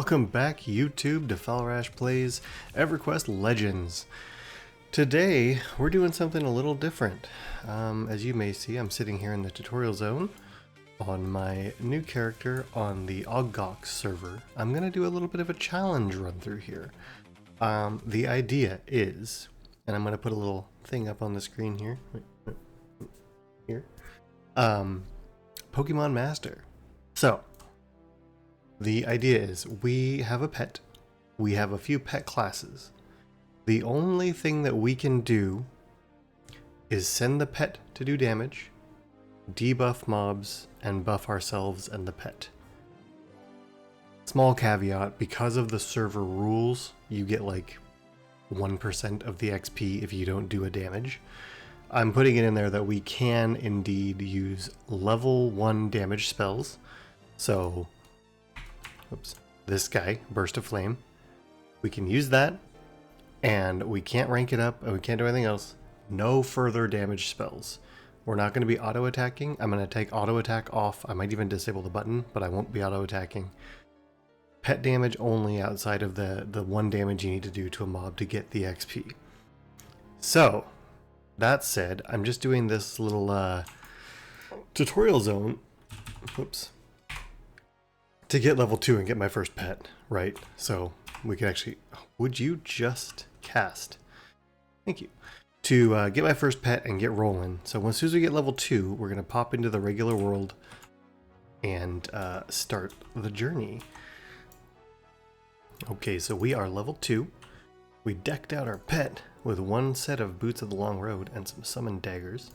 Welcome back, YouTube, to Falrash Plays Everquest Legends. Today, we're doing something a little different. As you may see, I'm sitting here in the tutorial zone on my new character on the Oggox server. I'm going to do a little bit of a challenge run through here. The idea is, and I'm going to put a little thing up on the screen here. Here. Pokemon Master. So, the idea is we have a pet. We have a few pet classes. The only thing that we can do is send the pet to do damage, debuff mobs, and buff ourselves and the pet. Small caveat, because of the server rules, you get like 1% of the XP if you don't do a damage. I'm putting it in there that we can indeed use level 1 damage spells. So, oops, this guy, Burst of Flame, we can use that, and we can't rank it up, and we can't do anything else. No further damage spells. We're not going to be auto-attacking. I'm going to take auto-attack off. I might even disable the button, but I won't be auto-attacking. Pet damage only outside of the 1 damage you need to do to a mob to get the XP. So, that said, I'm just doing this little tutorial zone. Oops. To get level 2 and get my first pet, right? So we can actually, would you just cast? Thank you. To get my first pet and get rolling. So as soon as we get level 2, we're going to pop into the regular world and start the journey. Okay, so we are level 2. We decked out our pet with 1 set of Boots of the Long Road and some Summon Daggers.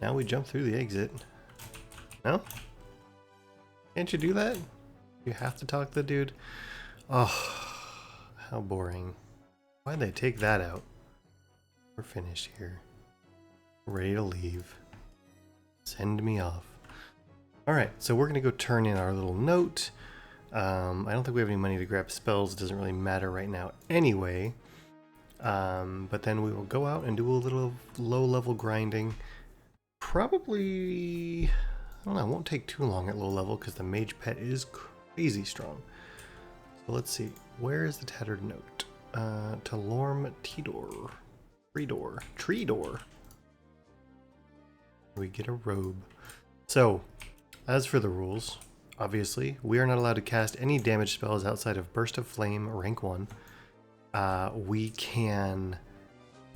Now we jump through the exit. No? Can't you do that? You have to talk to the dude? Oh, how boring. Why'd they take that out? We're finished here. Ready to leave. Send me off. Alright, so we're going to go turn in our little note. I don't think we have any money to grab spells. It doesn't really matter right now anyway. But then we will go out and do a little low-level grinding. Probably, I don't know, it won't take too long at low level because the mage pet is crazy strong. So let's see, where is the tattered note? Talorm Tidor. Treedor. We get a robe. So, as for the rules, obviously, we are not allowed to cast any damage spells outside of Burst of Flame, rank 1. We can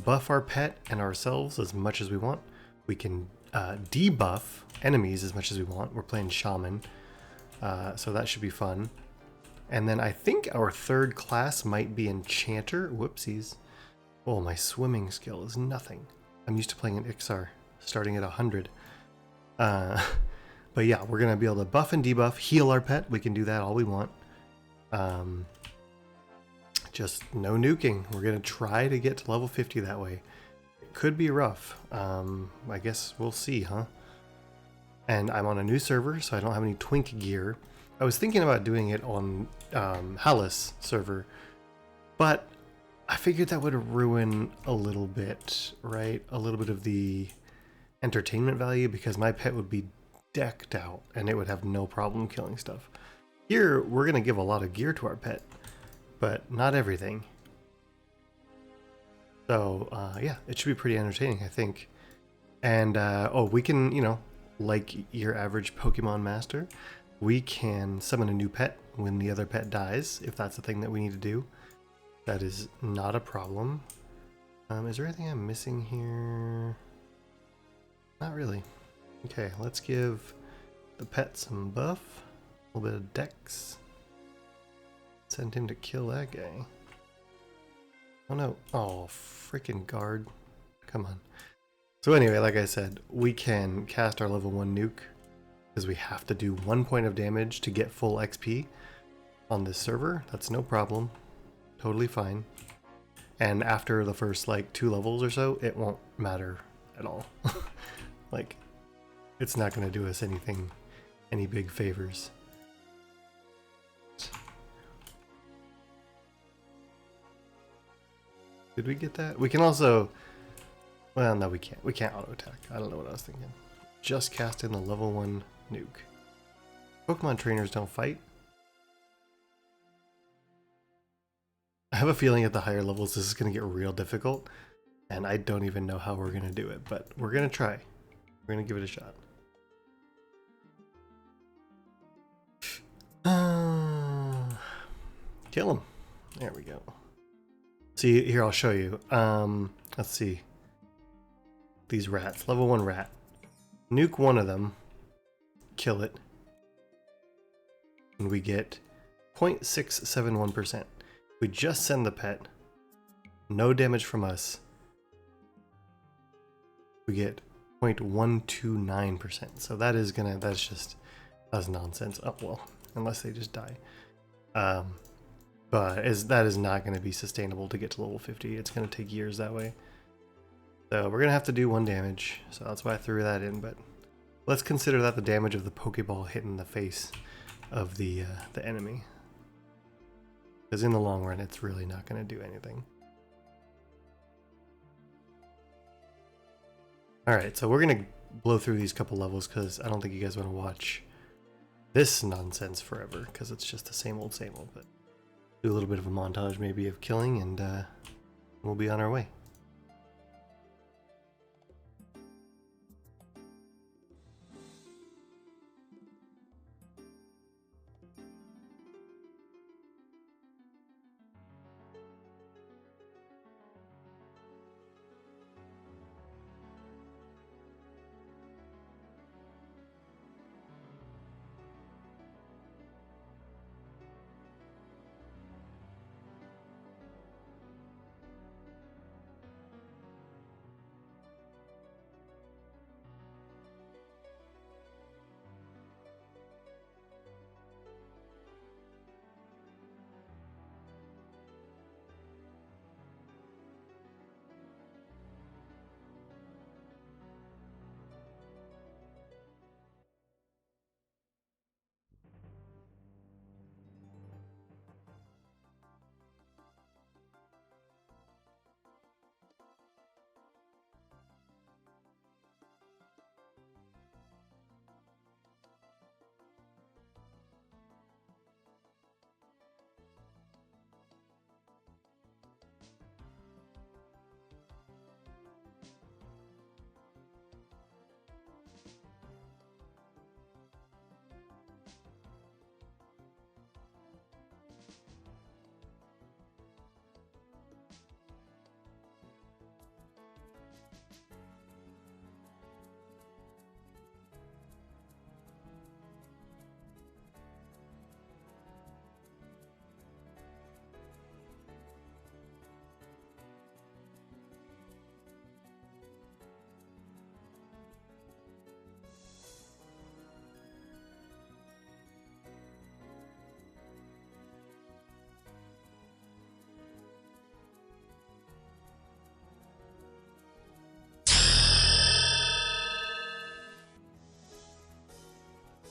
buff our pet and ourselves as much as we want. We can debuff enemies as much as we want. We're playing Shaman, so that should be fun. And then I think our third class might be Enchanter. Whoopsies. Oh, my swimming skill is nothing. I'm used to playing an Ixar, starting at 100. But yeah, we're going to be able to buff and debuff, heal our pet. We can do that all we want. Just no nuking. We're going to try to get to level 50 that way. It could be rough. I guess we'll see, huh? And I'm on a new server, so I don't have any twink gear. I was thinking about doing it on Hallis server, but I figured that would ruin a little bit, right? A little bit of the entertainment value, because my pet would be decked out and it would have no problem killing stuff. Here, we're going to give a lot of gear to our pet, but not everything. So, yeah, it should be pretty entertaining, I think. And, oh, we can, you know, like your average Pokemon master, we can summon a new pet when the other pet dies, if that's the thing that we need to do. That is not a problem. Is there anything I'm missing here? Not really. Okay, let's give the pet some buff. A little bit of dex. Send him to kill that guy. Oh no. Oh, freaking guard. Come on. So anyway, like I said, we can cast our level 1 nuke, because we have to do 1 point of damage to get full XP on this server. That's no problem. Totally fine. And after the first like 2 levels or so, it won't matter at all. Like, it's not going to do us anything, any big favors. Did we get that? We can also, well, no, we can't. We can't auto attack. I don't know what I was thinking. Just cast in the level 1 nuke. Pokemon trainers don't fight. have a feeling at the higher levels this is going to get real difficult, and I don't even know how we're going to do it, but we're going to try. We're going to give it a shot. Kill him. There we go. See, here, I'll show you. Let's see. These rats. Level 1 rat. Nuke one of them. Kill it. And we get 0.671%. We just send the pet. No damage from us. We get 0.129%. So that is gonna, that's nonsense. Oh, well, unless they just die. But that is not going to be sustainable to get to level 50. It's going to take years that way. So we're going to have to do 1 damage. So that's why I threw that in. But let's consider that the damage of the Pokeball hitting the face of the enemy. Because in the long run, it's really not going to do anything. Alright, so we're going to blow through these couple levels because I don't think you guys want to watch this nonsense forever. Because it's just the same old, but... do a little bit of a montage maybe of killing, and we'll be on our way.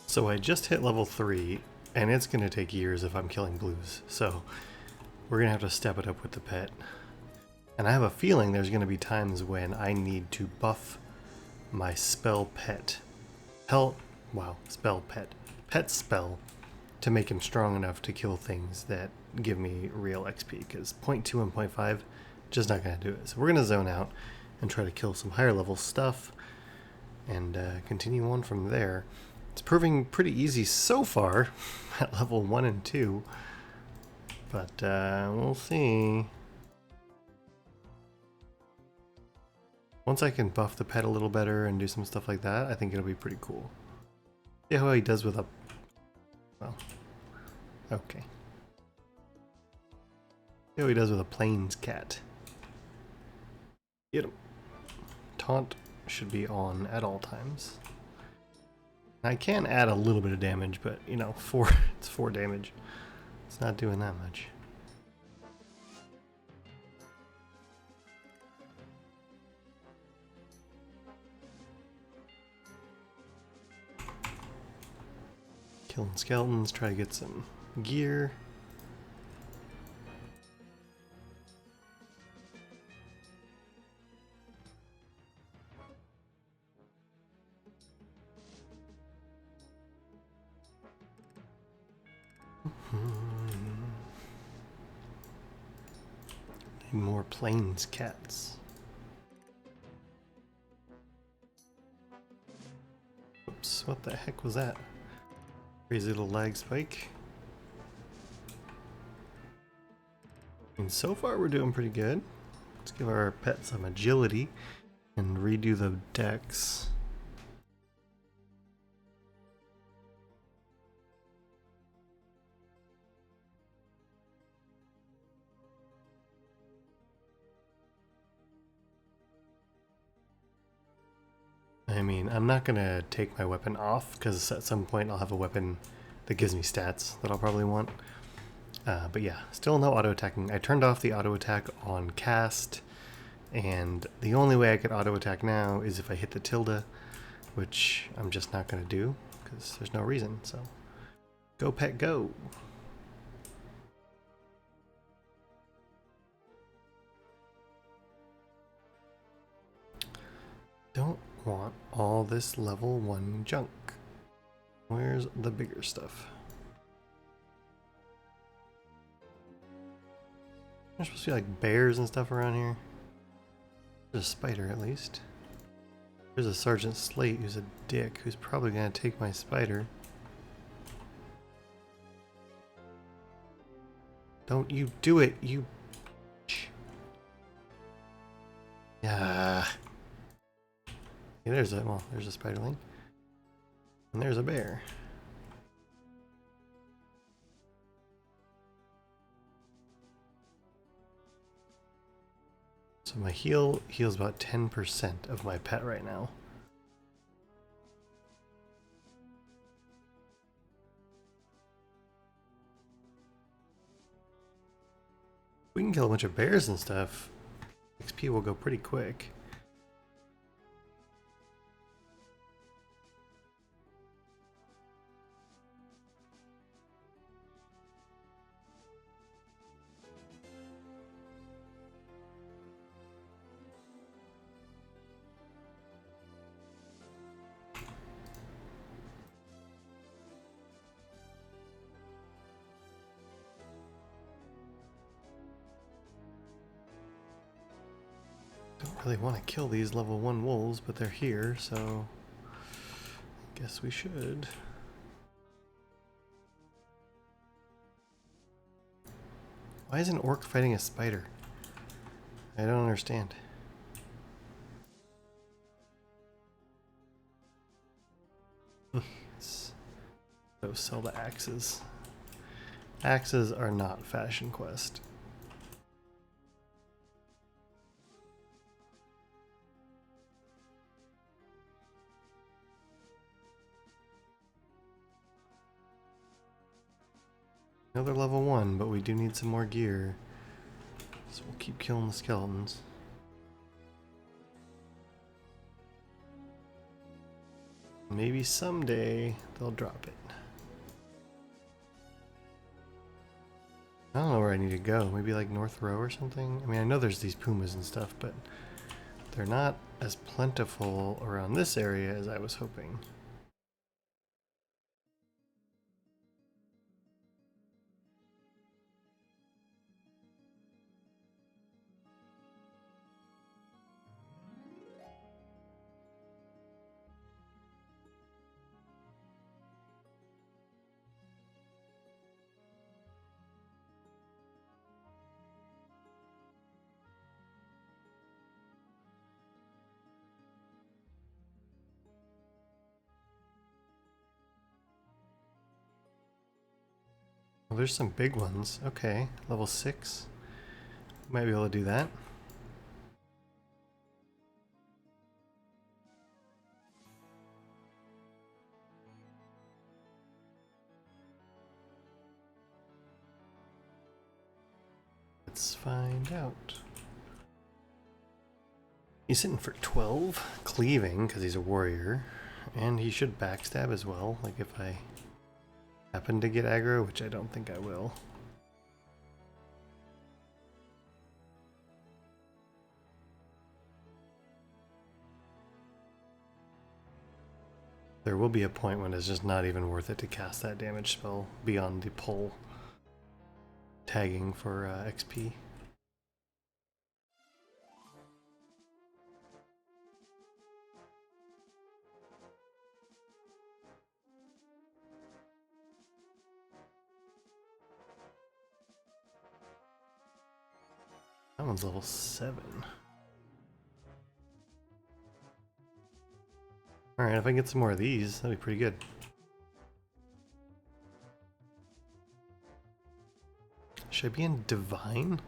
So I just hit level 3, and it's going to take years if I'm killing blues. So we're going to have to step it up with the pet. And I have a feeling there's going to be times when I need to buff my spell pet. Pet spell to make him strong enough to kill things that give me real XP. Because 0.2 and 0.5, just not going to do it. So we're going to zone out and try to kill some higher level stuff and continue on from there. It's proving pretty easy so far at level 1 and 2, but we'll see. Once I can buff the pet a little better and do some stuff like that, I think it'll be pretty cool. See how he does with a... well, okay. See how he does with a plains cat. Get him. Taunt should be on at all times. I can add a little bit of damage, but you know, it's 4 damage. It's not doing that much. Killing skeletons, try to get some gear. Need more plains cats. Oops, what the heck was that? Crazy little lag spike. And so far we're doing pretty good. Let's give our pet some agility and redo the decks. I mean, I'm not gonna take my weapon off because at some point I'll have a weapon that gives me stats that I'll probably want. But yeah, still no auto attacking. I turned off the auto attack on cast, and the only way I could auto attack now is if I hit the tilde, which I'm just not gonna do because there's no reason. So go pet go. Don't want all this level 1 junk. Where's the bigger stuff? There's supposed to be like bears and stuff around here. There's a spider at least. There's a Sergeant Slate who's a dick who's probably gonna take my spider. Don't you do it, you. Yeah. Yeah, there's a spiderling. And there's a bear. So my heal heals about 10% of my pet right now. We can kill a bunch of bears and stuff. XP will go pretty quick. Don't really want to kill these level 1 wolves, but they're here, so I guess we should. Why is an orc fighting a spider? I don't understand. So sell the axes. Axes are not Fashion Quest. Another level 1, but we do need some more gear. So we'll keep killing the skeletons. Maybe someday they'll drop it. I don't know where I need to go. Maybe like North Row or something? I mean, I know there's these pumas and stuff, but they're not as plentiful around this area as I was hoping. Well, there's some big ones. Okay, level 6. Might be able to do that. Let's find out. He's sitting for 12, cleaving because he's a warrior, and he should backstab as well, like if I happen to get aggro, which I don't think I will. There will be a point when it's just not even worth it to cast that damage spell beyond the pull tagging for XP. That one's level 7. Alright, if I can get some more of these, that'd be pretty good. Should I be in Divine?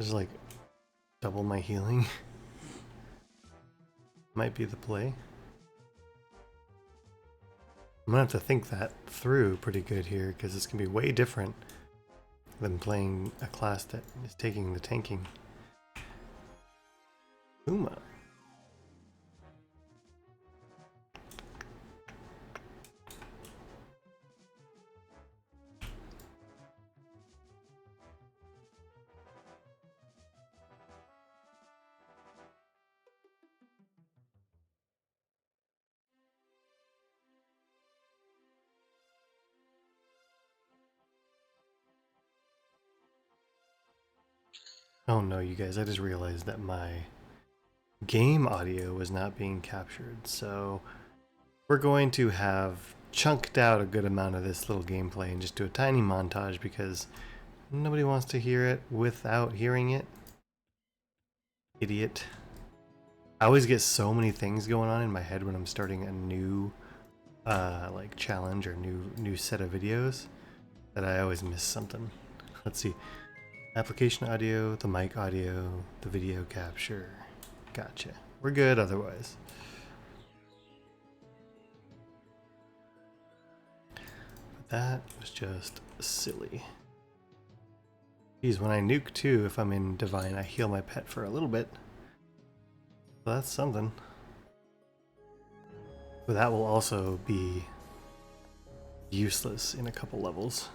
Just like double my healing. Might be the play. I'm gonna have to think that through pretty good here, because it's gonna be way different than playing a class that is taking the tanking. Uma. Oh no, you guys, I just realized that my game audio was not being captured, so we're going to have chunked out a good amount of this little gameplay and just do a tiny montage because nobody wants to hear it without hearing it. Idiot. I always get so many things going on in my head when I'm starting a new like challenge or new set of videos that I always miss something. Let's see. Application audio, the mic audio, the video capture. Gotcha. We're good otherwise. But that was just silly. Geez, when I nuke too, if I'm in Divine, I heal my pet for a little bit. So that's something. But that will also be useless in a couple levels.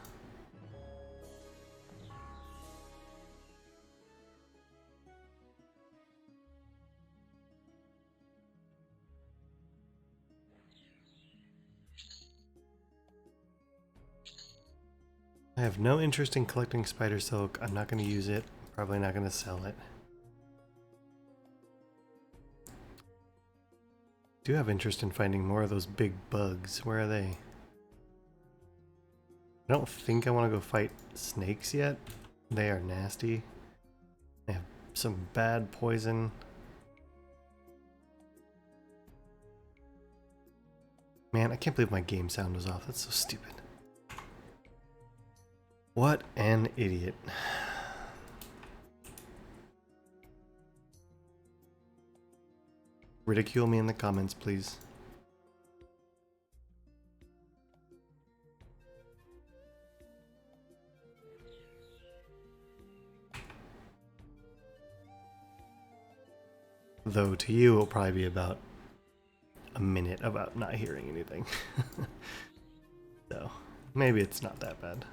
I have no interest in collecting spider silk. I'm not going to use it. Probably not going to sell it. Do have interest in finding more of those big bugs. Where are they? I don't think I want to go fight snakes yet. They are nasty. They have some bad poison. Man, I can't believe my game sound was off. That's so stupid. What an idiot. Ridicule me in the comments, please. Though to you, it'll probably be about a minute about not hearing anything. So, maybe it's not that bad.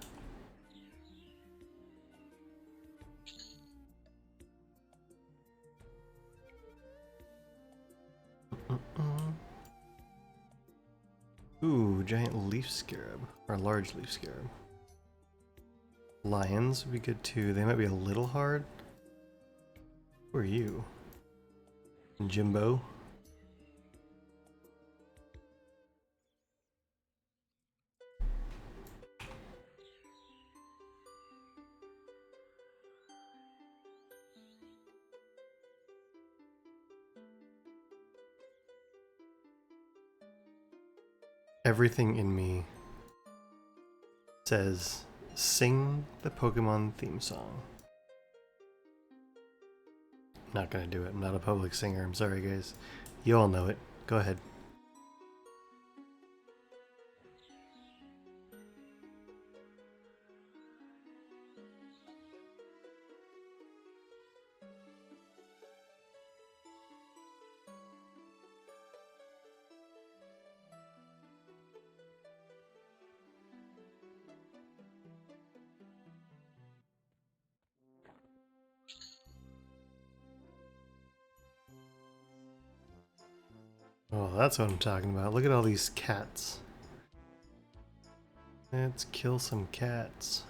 Ooh, giant leaf scarab. Or large leaf scarab. Lions would be good too. They might be a little hard. Who are you? Jimbo? Everything in me says, sing the Pokemon theme song. I'm not gonna do it. I'm not a public singer. I'm sorry, guys. You all know it. Go ahead. Oh, that's what I'm talking about. Look at all these cats. Let's kill some cats.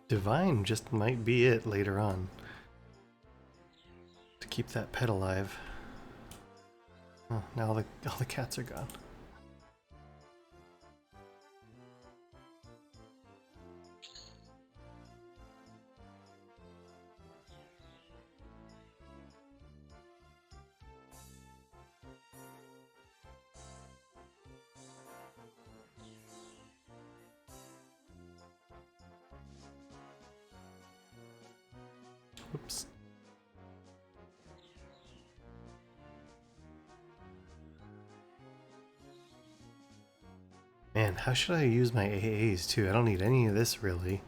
Divine just might be it later on. keep that pet alive. Oh, now all the cats are gone. Oops. Man, how should I use my AAs too? I don't need any of this really.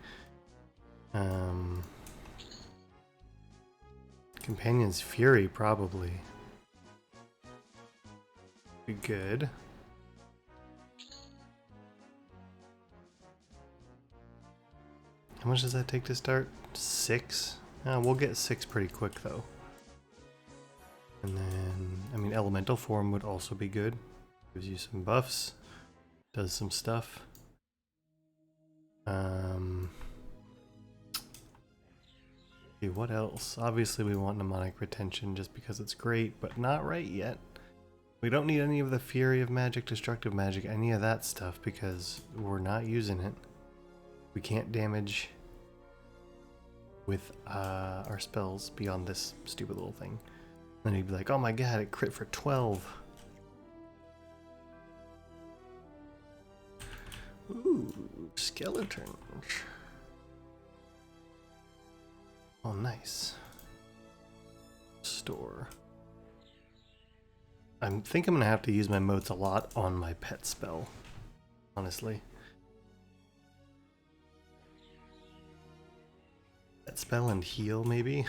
Companion's Fury probably. Be good. How much does that take to start? 6? We'll get 6 pretty quick though. And then, I mean, Elemental Form would also be good. Gives you some buffs. Does some stuff. See, what else? Obviously we want Mnemonic Retention just because it's great, but not right yet. We don't need any of the Fury of Magic, Destructive Magic, any of that stuff because we're not using it. We can't damage with our spells beyond this stupid little thing. Then he'd be like, oh my god, it crit for 12. Ooh, skeletons. Oh, nice. Store. I think I'm gonna have to use my motes a lot on my pet spell, honestly. Pet spell and heal, maybe?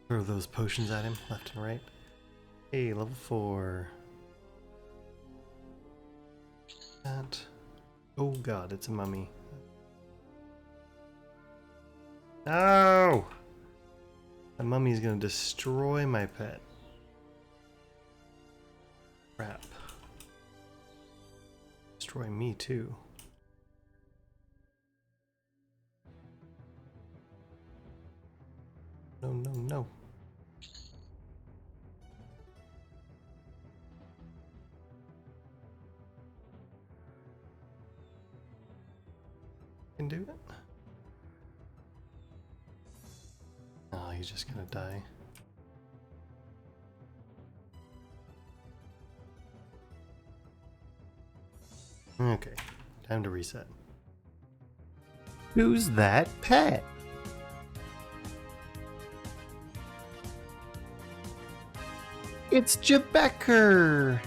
Throw those potions at him, left and right. Hey, level 4. That. Oh god, it's a mummy. No! The mummy's gonna destroy my pet. Crap. Destroy me too. No, no, no. Can do it. Oh, he's just gonna die. Okay, time to reset. Who's that pet? It's Jebecker!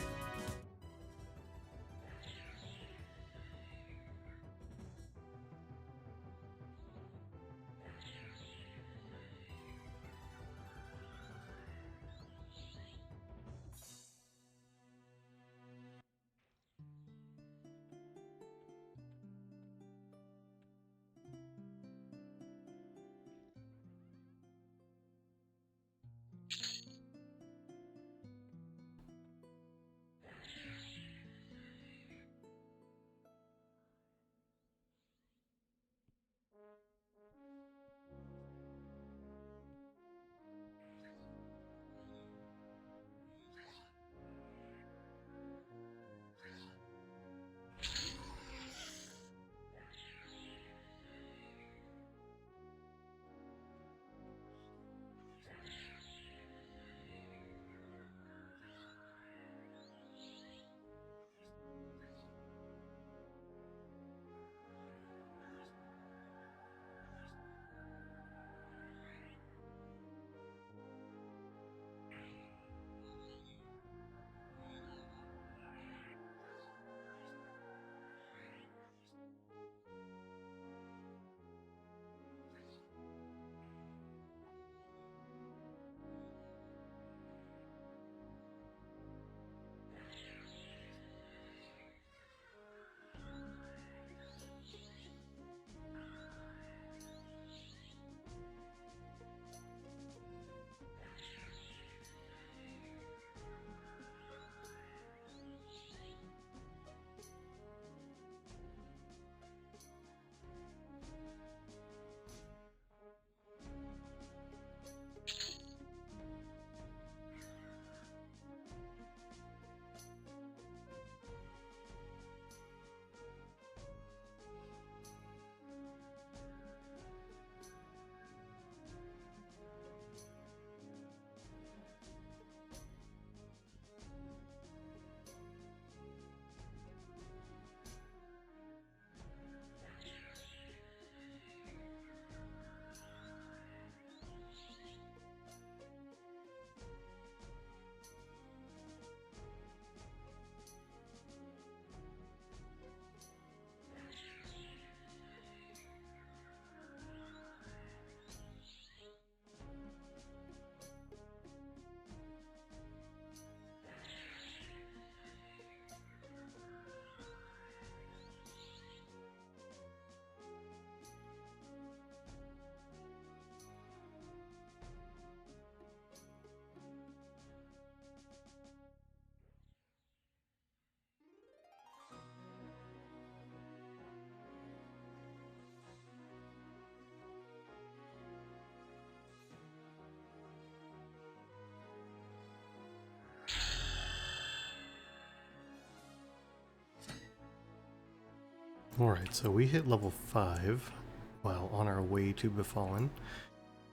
Alright, so we hit level 5 while on our way to Befallen.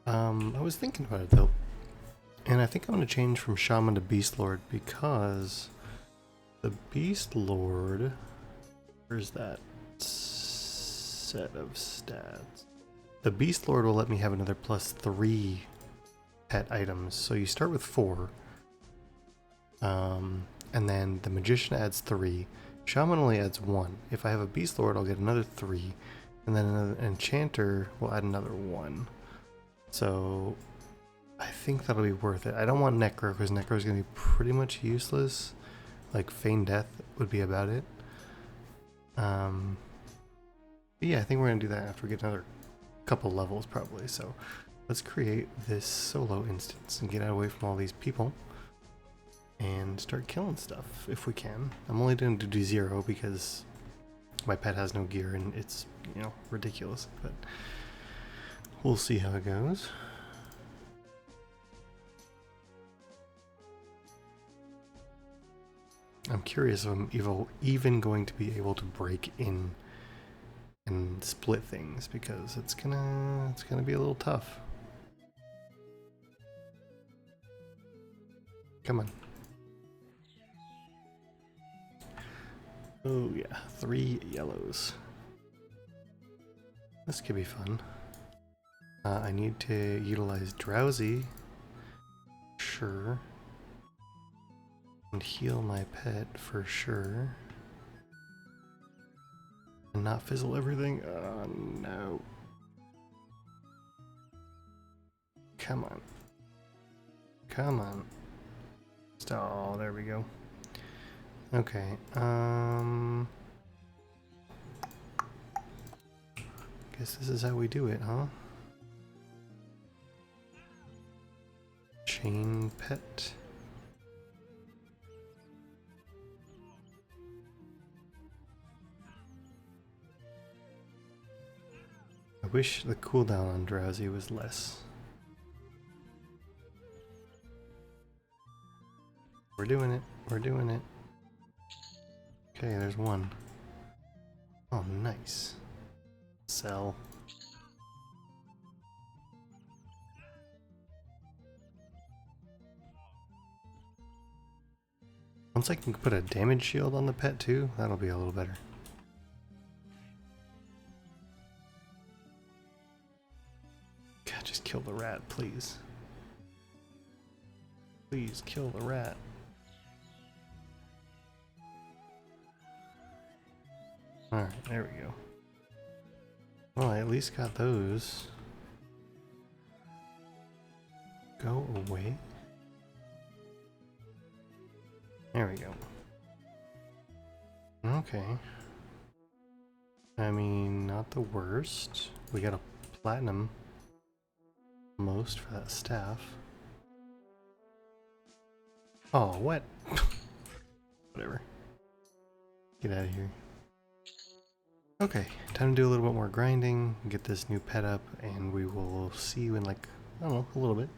I was thinking about it though, and I think I'm going to change from Shaman to Beast Lord because the Beast Lord, where's that set of stats? The Beast Lord will let me have another +3 pet items. So you start with 4, and then the Magician adds 3. Shaman only adds 1. If I have a Beast Lord, I'll get another 3, and then an Enchanter will add another 1. So I think that'll be worth it. I don't want Necro because Necro is going to be pretty much useless. Like Feign Death would be about it. Yeah, I think we're going to do that after we get another couple levels probably. So let's create this solo instance and get away from all these people and start killing stuff if we can. I'm only going to do 0 because my pet has no gear and it's, you know, ridiculous, but we'll see how it goes. I'm curious if I'm even going to be able to break in and split things because it's gonna be a little tough. Come on. Oh yeah, 3 yellows. This could be fun. I need to utilize Drowsy. Sure. And heal my pet for sure. And not fizzle everything. Oh no. Come on. Come on. Oh, there we go. Okay, guess this is how we do it, huh? Chain pet. I wish the cooldown on Drowsy was less. We're doing it. We're doing it. Okay, there's one. Oh, nice. Sell. Once I can put a damage shield on the pet too, that'll be a little better. God, just kill the rat, please. Please kill the rat. Alright, there we go. Well, I at least got those. Go away. There we go. Okay. I mean, not the worst. We got a platinum almost for that staff. Oh, what? Whatever. Get out of here. Okay, time to do a little bit more grinding, get this new pet up, and we will see you in like, I don't know, a little bit.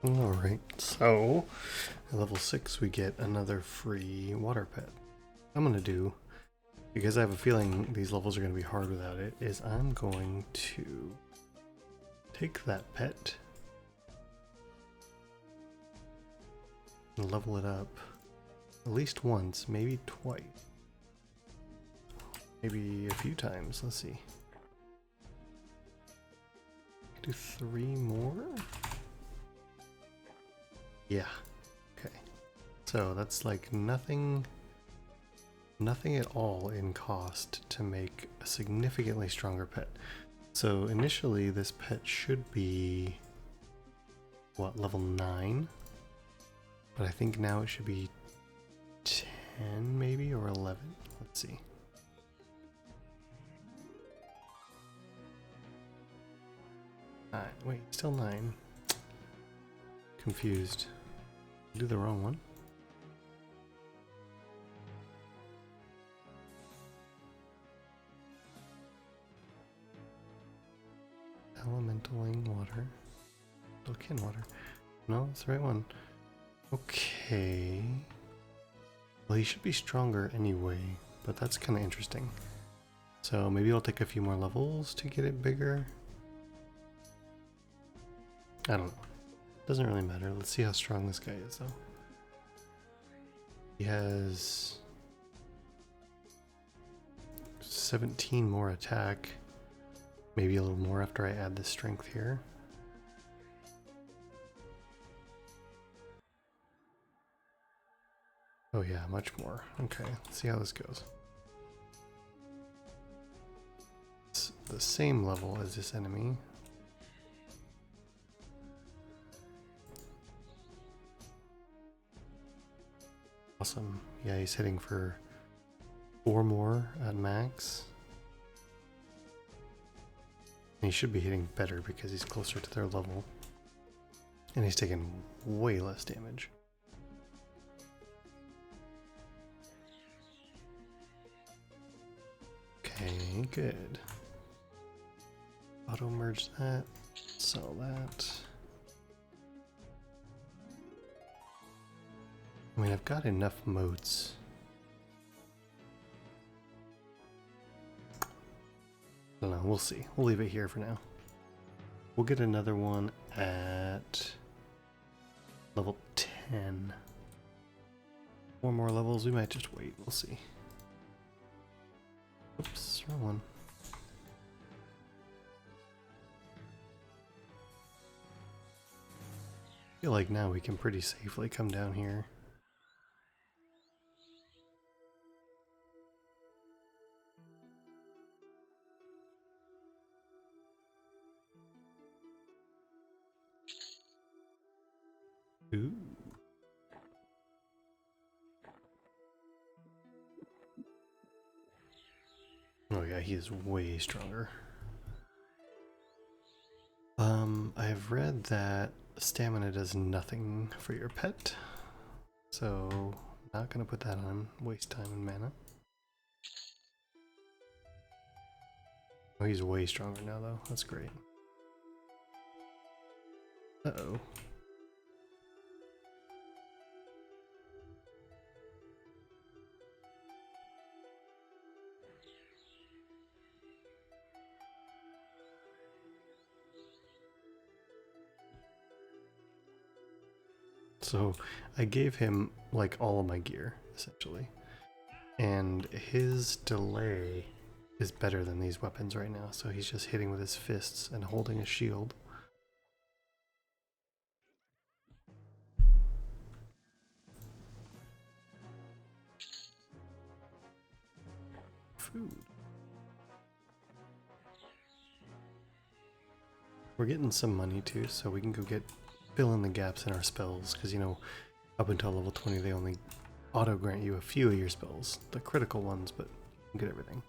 Alright, so at level 6 we get another free water pet. I'm gonna do, because I have a feeling these levels are gonna be hard without it, is I'm going to take that pet and level it up at least once, maybe twice. Maybe a few times, let's see. Do 3 more? Yeah, okay. So that's like nothing at all in cost to make a significantly stronger pet. So initially this pet should be, what, level 9? But I think now it should be 10 maybe, or 11. Let's see. Wait, still 9. Confused. Do the wrong one. Elementaling water. Kin water. No, that's the right one. Okay. Well, he should be stronger anyway, but that's kind of interesting. So maybe it'll take a few more levels to get it bigger. I don't know. Doesn't really matter. Let's see how strong this guy is, though. He has 17 more attack. Maybe a little more after I add this strength here. Oh yeah, much more. Okay, let's see how this goes. It's the same level as this enemy. Awesome. Yeah, he's hitting for 4 more at max. And he should be hitting better because he's closer to their level. And he's taking way less damage. Okay, good. Auto merge that, sell that. I mean, I've got enough moats. I don't know, we'll see. We'll leave it here for now. We'll get another one at level 10. 4 more levels, we might just wait, we'll see. Oops, wrong one. I feel like now we can pretty safely come down here. Ooh. Oh yeah, he is way stronger. I've read that stamina does nothing for your pet, so not gonna put that on, waste time and mana. Oh, he's way stronger now though, that's great. Uh-oh. So I gave him like all of my gear, essentially. And his delay is better than these weapons right now, so he's just hitting with his fists and holding a shield. Food. We're getting some money too, so we can go fill in the gaps in our spells, because you know, up until level 20 they only auto grant you a few of your spells, the critical ones, but you can get everything.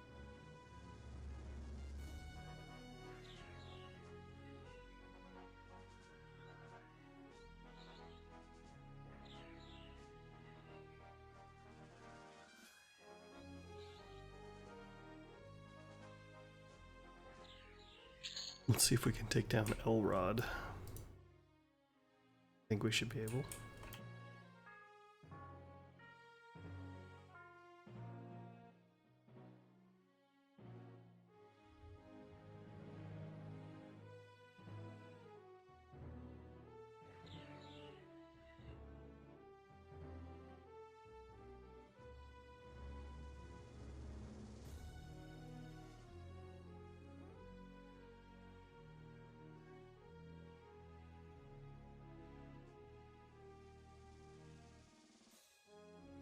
Let's see if we can take down Elrod. think we should be able.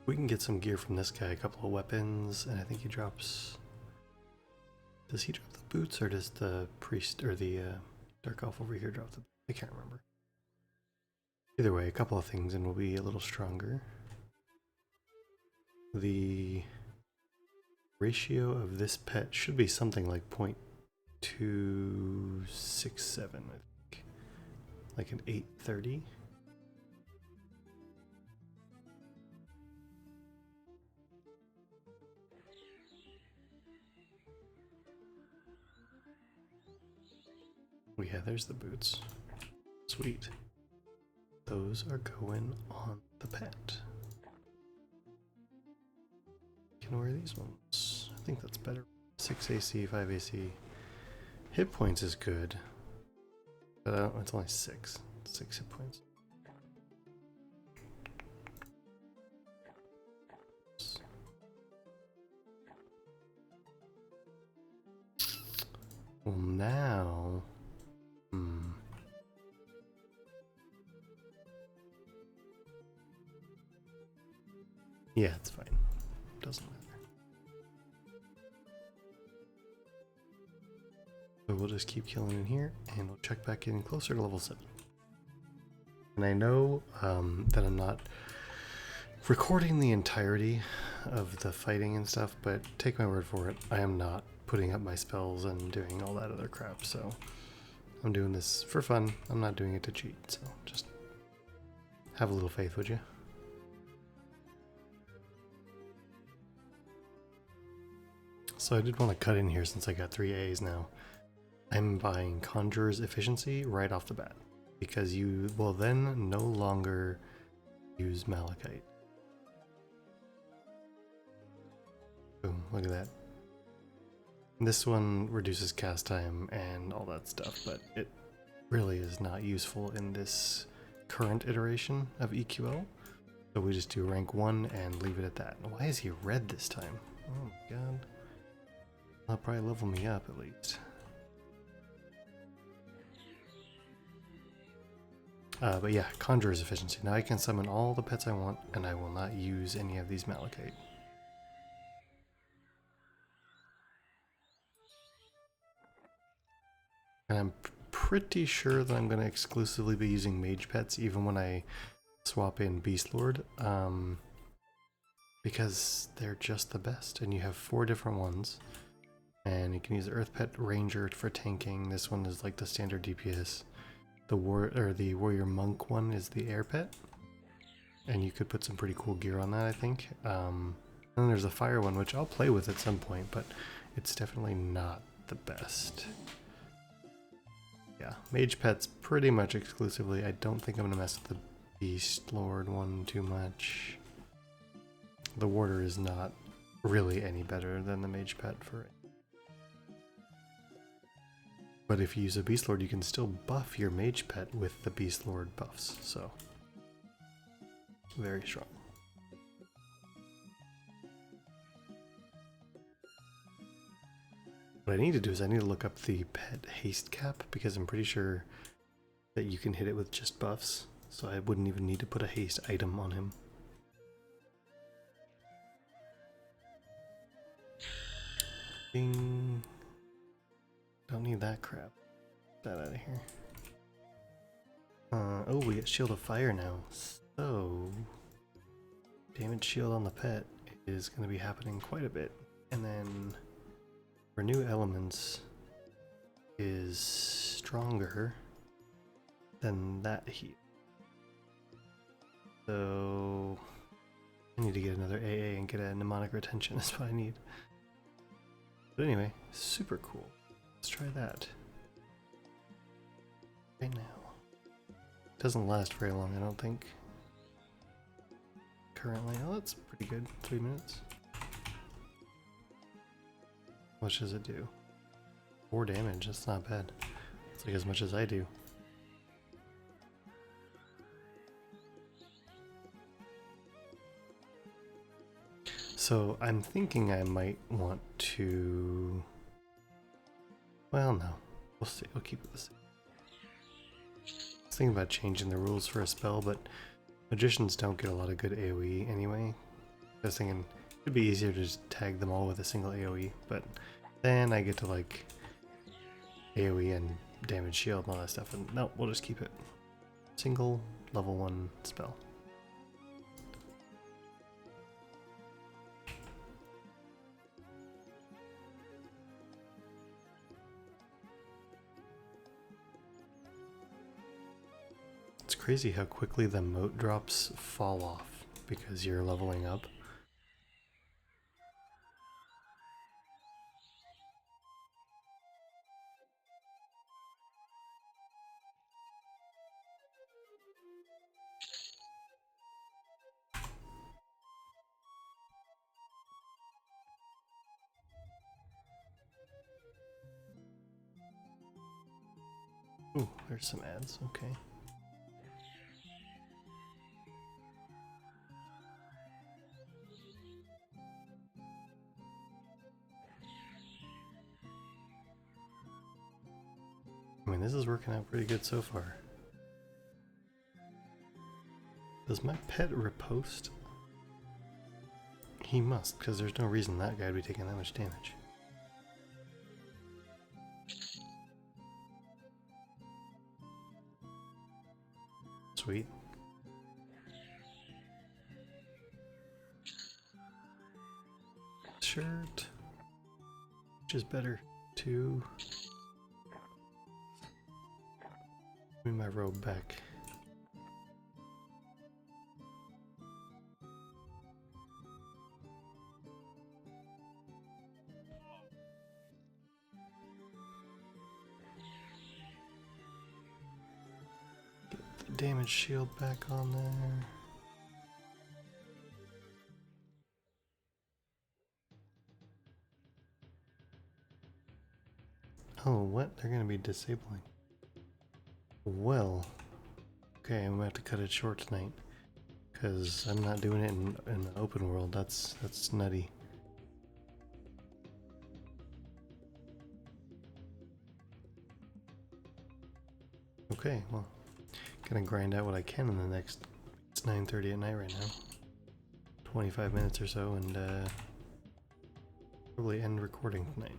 We can get some gear from this guy, a couple of weapons, and I think he drops... Does he drop the boots, or does the priest, or the Dark Elf over here drop the... I can't remember. Either way, a couple of things and we'll be a little stronger. The ratio of this pet should be something like 0.267, I think. Like an 830. Oh yeah, there's the boots. Sweet. Those are going on the pet. Can wear these ones. I think that's better. 6 AC, 5 AC. Hit points is good. But it's only 6. 6 hit points. Well, now... Yeah, it's fine. Doesn't matter. So we'll just keep killing in here, and we'll check back in closer to level 7. And I know that I'm not recording the entirety of the fighting and stuff, but take my word for it, I am not putting up my spells and doing all that other crap, so I'm doing this for fun. I'm not doing it to cheat, so just have a little faith, would you? So I did want to cut in here since I got 3 A's now. I'm buying Conjurer's Efficiency right off the bat, because you will then no longer use Malachite. Boom, look at that. This one reduces cast time and all that stuff, but it really is not useful in this current iteration of EQL. So we just do rank 1 and leave it at that. Why is he red this time? Oh my god. That'll probably level me up at least. But yeah, Conjurer's Efficiency. Now I can summon all the pets I want, and I will not use any of these Malachite. And I'm pretty sure that I'm going to exclusively be using mage pets even when I swap in Beast Lord, because they're just the best, and you have 4 different ones. And you can use Earth Pet Ranger for tanking. This one is like the standard DPS. The Warrior Monk one is the Air Pet, and you could put some pretty cool gear on that, I think. And then there's a Fire one, which I'll play with at some point, but it's definitely not the best. Yeah, Mage Pets pretty much exclusively. I don't think I'm going to mess with the Beast Lord one too much. The Warder is not really any better than the Mage Pet for it. But if you use a Beast Lord, you can still buff your Mage Pet with the Beast Lord buffs, so very strong. What I need to do is I need to look up the pet haste cap, because I'm pretty sure that you can hit it with just buffs, so I wouldn't even need to put a haste item on him. Ding. Don't need that crap. Get that out of here. Oh, we get Shield of Fire now, so damage shield on the pet is going to be happening quite a bit. And then Renew Elements is stronger than that heat. So I need to get another AA and get a Mnemonic Retention, that's what I need. But anyway, super cool. Let's try that right now. Doesn't last very long, I don't think. Currently, oh, that's pretty good. 3 minutes. How much does it do? 4 damage, that's not bad. It's like as much as I do. So I'm thinking I might want to... Well, no. We'll see. We'll keep it the same. I was thinking about changing the rules for a spell, but magicians don't get a lot of good AoE anyway. I was thinking it'd be easier to just tag them all with a single AoE, but then I get to like AoE and damage shield and all that stuff, and no, we'll just keep it. Single level 1 spell. It's crazy how quickly the moat drops fall off because you're leveling up. Ooh, there's some ads, okay. I mean, this is working out pretty good so far. Does my pet riposte? He must, because there's no reason that guy would be taking that much damage. Sweet. Shirt. Which is better? 2. Give me my robe back. Get the damage shield back on there. Oh, what? They're gonna be disabling. Well, okay, I'm gonna have to cut it short tonight because I'm not doing it in the open world. That's nutty. Okay, well, gonna grind out what I can in the next. It's 9:30 at night right now. 25 minutes or so, and probably end recording tonight.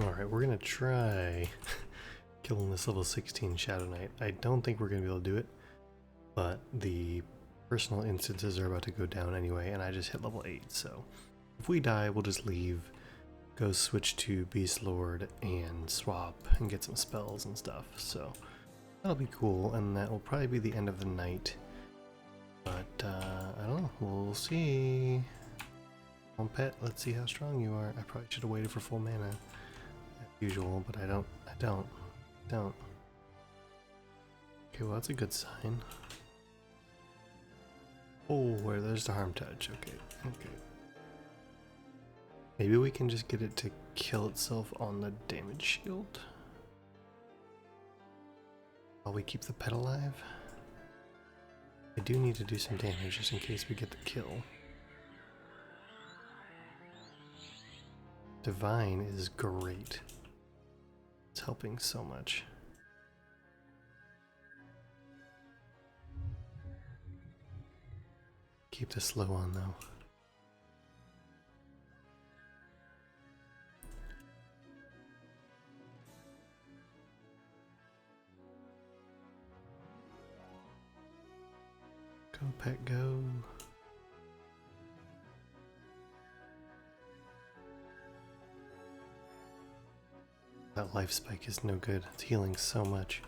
Alright, we're gonna try killing this level 16 Shadow Knight. I don't think we're gonna be able to do it, but the personal instances are about to go down anyway, and I just hit level 8, so if we die, we'll just leave, go switch to Beast Lord, and swap and get some spells and stuff, so that'll be cool, and that will probably be the end of the night. But, I don't know, we'll see. On pet, let's see how strong you are. I probably should have waited for full mana, as usual, but I don't. Okay, well that's a good sign. Oh, where there's the harm touch, okay. Maybe we can just get it to kill itself on the damage shield? While we keep the pet alive? I do need to do some damage just in case we get the kill. Divine is great. It's helping so much. Keep the slow on though. Go pet, go. That life spike is no good. It's healing so much.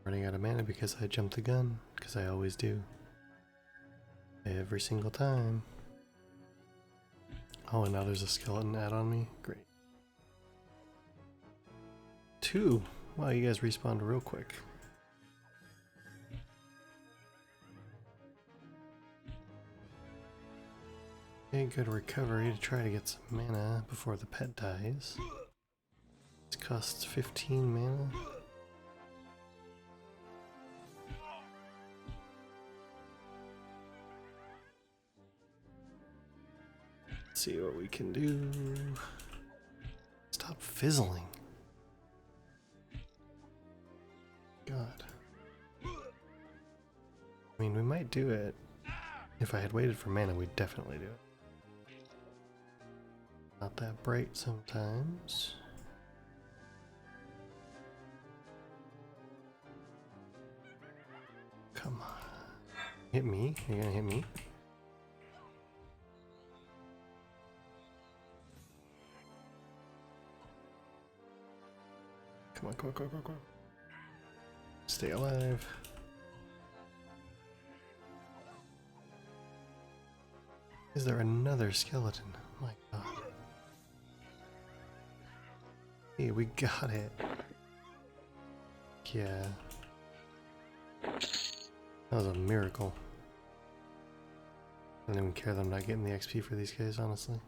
Running out of mana because I jumped the gun, because I always do. Every single time. Oh, and now there's a skeleton add on me? Great. 2! Wow, you guys respawned real quick. Okay, good recovery to try to get some mana before the pet dies. This costs 15 mana. Let's see what we can do. Stop fizzling. God. I mean, we might do it. If I had waited for mana, we'd definitely do it. Not that bright sometimes. Come on. Hit me? You're gonna hit me? Come on, come on, come on, come on, come on. Stay alive. Is there another skeleton? My god. Hey, we got it. Yeah. That was a miracle. I don't even care that I'm not getting the XP for these guys, honestly.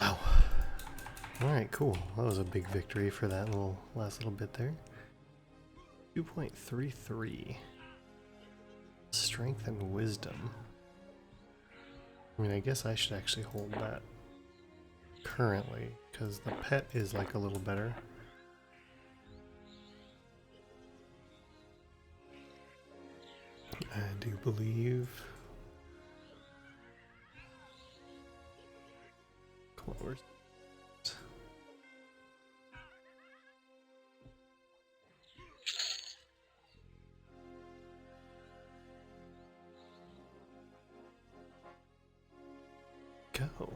Ow. Alright, cool. That was a big victory for that last little bit there. 2.33. Strength and wisdom. I mean, I guess I should actually hold that currently, because the pet is like a little better. I do believe. Come on, where's go?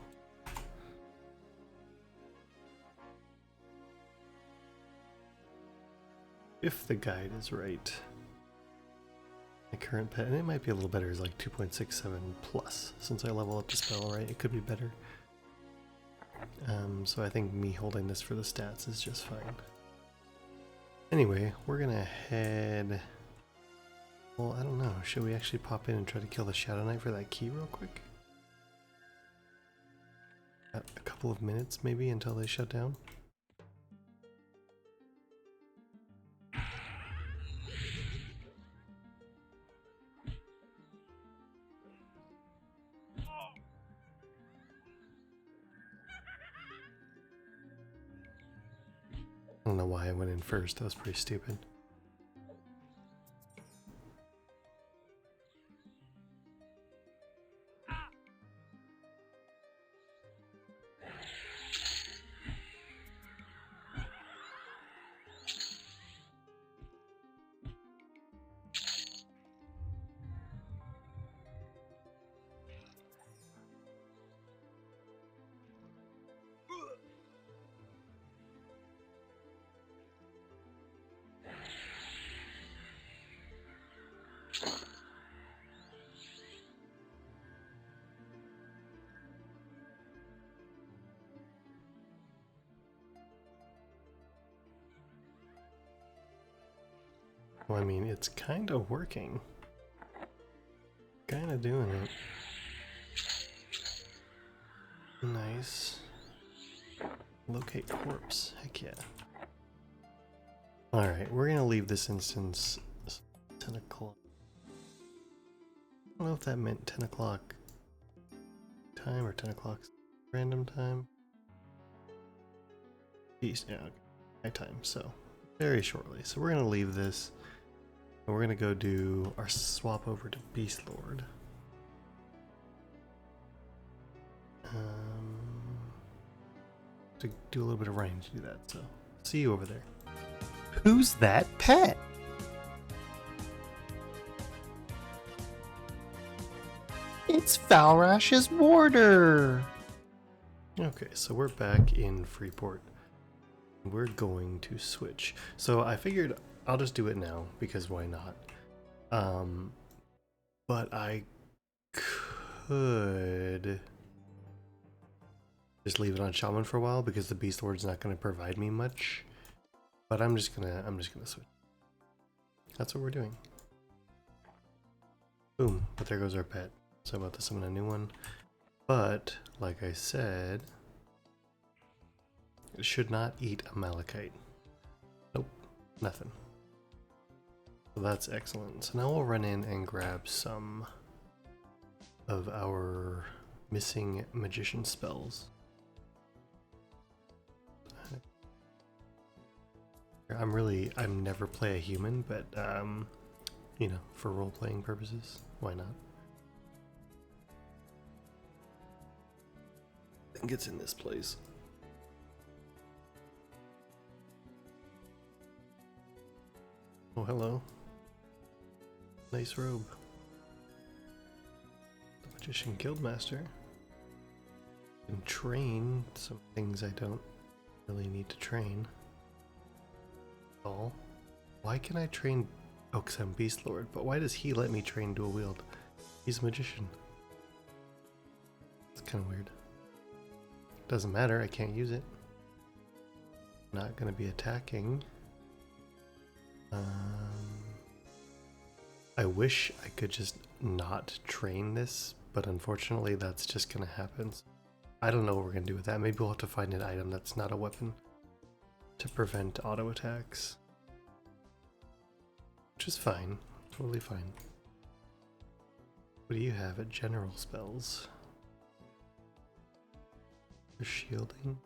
If the guide is right. My current pet, and it might be a little better, is like 2.67 plus, since I level up the spell, right? It could be better. So I think me holding this for the stats is just fine. Anyway, we're gonna head... Well, I don't know. Should we actually pop in and try to kill the Shadow Knight for that key real quick? A couple of minutes maybe until they shut down? I don't know why I went in first, that was pretty stupid. Well, I mean, it's kind of working. Kind of doing it. Nice. Locate corpse. Heck yeah. Alright, we're gonna leave this instance 10 o'clock. I don't know if that meant 10 o'clock time or 10 o'clock random time. East, yeah, okay. My time, so very shortly. So we're gonna leave this and we're gonna go do our swap over to Beast Lord. To do a little bit of running to do that, so see you over there. Who's that pet? It's Falrash's warder! Okay, so we're back in Freeport. We're going to switch. So I figured I'll just do it now, because why not? But I could just leave it on Shaman for a while, because the Beast Lord's not going to provide me much. But I'm just gonna switch. That's what we're doing. Boom, but there goes our pet. So about to summon a new one. But, like I said, it should not eat a Malachite. Nope, nothing. So that's excellent. So now we'll run in and grab some of our missing magician spells. I'm never play a human, but you know, for role-playing purposes, why not? I think it's in this place. Oh, hello. Nice robe. The Magician Guildmaster. Can train some things I don't really need to train. All. Why can I train? Oh, because I'm Beast Lord. But why does he let me train dual wield? He's a magician. It's kind of weird. Doesn't matter, I can't use it. Not gonna be attacking. I wish I could just not train this, but unfortunately that's just gonna happen. I don't know what we're gonna do with that. Maybe we'll have to find an item that's not a weapon to prevent auto attacks. Which is fine. Totally fine. What do you have at general spells? For shielding?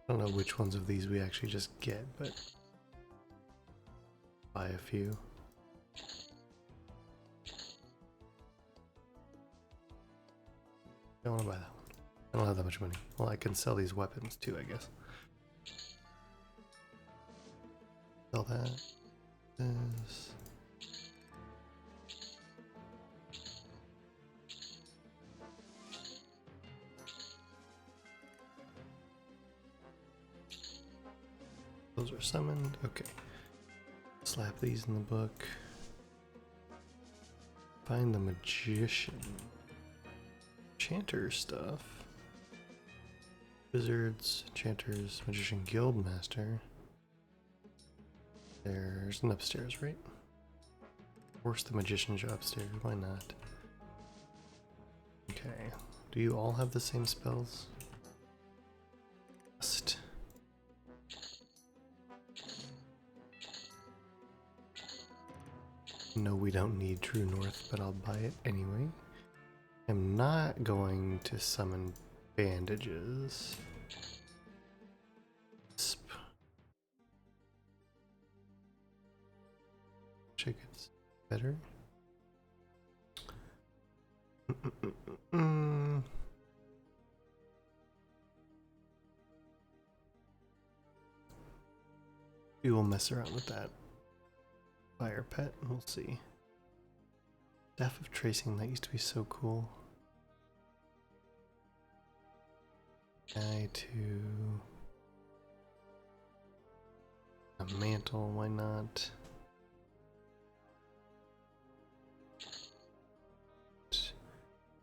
I don't know which ones of these we actually just get, but buy a few. I don't want to buy that one. I don't have that much money. Well, I can sell these weapons too, I guess. Sell that. This. Those are summoned. Okay. Slap these in the book. Find the magician. Chanter stuff. Wizards, enchanters, magician guildmaster. There's an upstairs, right? Force the magician job upstairs. Why not? Okay. Do you all have the same spells? Must. No, we don't need True North, but I'll buy it anyway. I'm not going to summon bandages. Sp. Chickens. Better. We will mess around with that. Fire pet, we'll see. Staff of Tracing, that used to be so cool. Guy to a mantle, why not?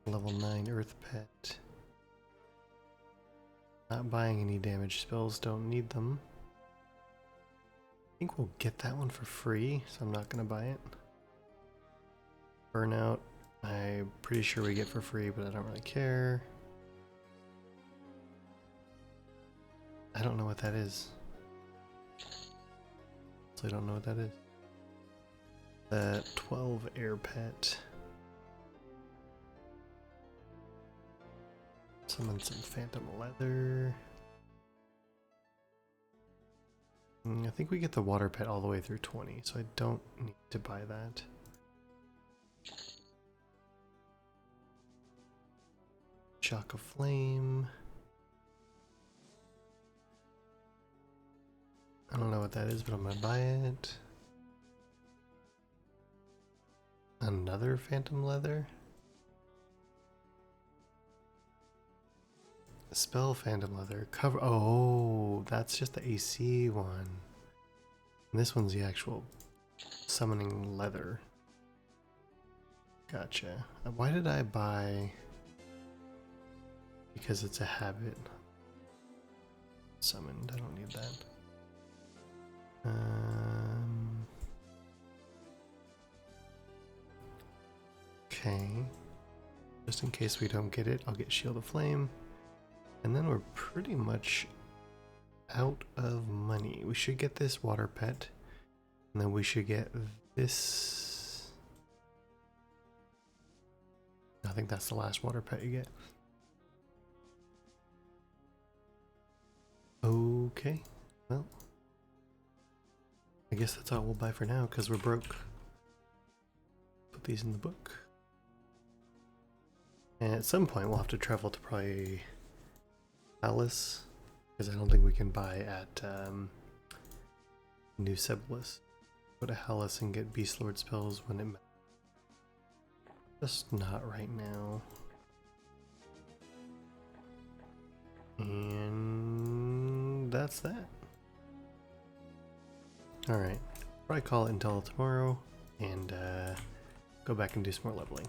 Level 9 Earth Pet. Not buying any damage spells, don't need them. think we'll get that one for free, so I'm not gonna buy it. Burnout, I'm pretty sure we get for free, but I don't really care. I don't know what that is. So I don't know what that is. The 12 air pet. Summon some phantom leather. I think we get the water pet all the way through 20, so I don't need to buy that. Shock of Flame. I don't know what that is, but I'm gonna buy it. Another phantom leather? Spell phantom leather. Cover. Oh, that's just the AC one. And this one's the actual summoning leather. Gotcha. Why did I buy? Because it's a habit. Summoned. I don't need that. Okay. Just in case we don't get it, I'll get Shield of Flame. And then we're pretty much out of money. We should get this water pet. And then we should get this. I think that's the last water pet you get. Okay. Well, I guess that's all we'll buy for now because we're broke. Put these in the book. And at some point we'll have to travel to probably Alice, because I don't think we can buy at New Sebulus. Go to Hallis and get Beast Lord spells when it matters. Just not right now. And that's that. Alright, probably call it until tomorrow and go back and do some more leveling.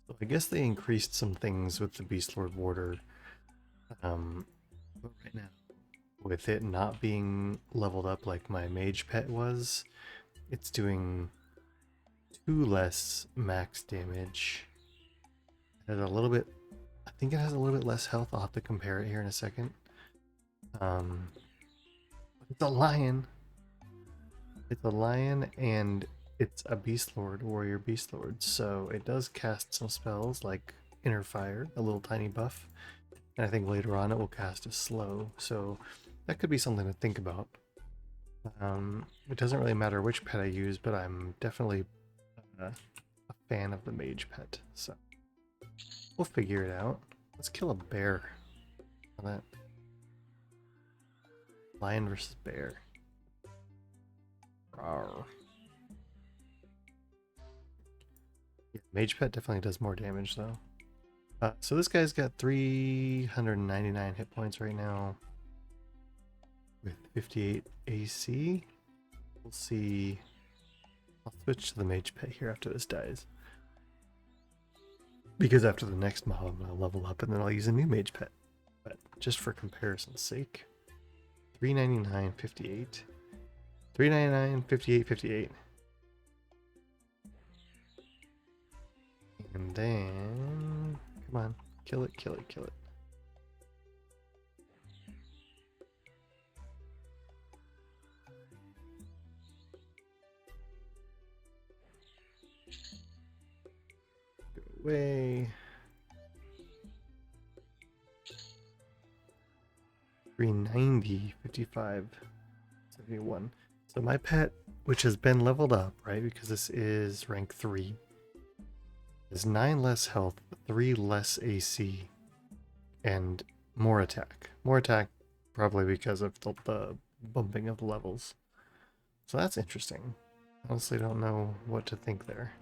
So I guess they increased some things with the Beast Lord Warder. But right now, with it not being leveled up like my mage pet was, it's doing 2 less max damage. It has a little bit, I think it has a little bit less health. I'll have to compare it here in a second. It's a lion. It's a lion and it's a Beast Lord, Warrior Beast Lord. So it does cast some spells like Inner Fire, a little tiny buff. And I think later on it will cast a slow. So that could be something to think about. It doesn't really matter which pet I use, but I'm definitely a fan of the mage pet. So we'll figure it out. Let's kill a bear. How that? Lion versus bear. Rawr. Yeah, mage pet definitely does more damage though. So this guy's got 399 hit points right now with 58 AC. We'll see. I'll switch to the mage pet here after this dies. Because after the next mob, I'm going to level up and then I'll use a new mage pet. But just for comparison's sake, 399, 58. 399, 58, 58. And then, come on, kill it, kill it, kill it. Go away. 390, 55, 71. So my pet, which has been leveled up, right, because this is rank 3, is 9 less health, 3 less AC, and more attack. More attack probably because of the bumping of the levels. So that's interesting. Honestly, don't know what to think there.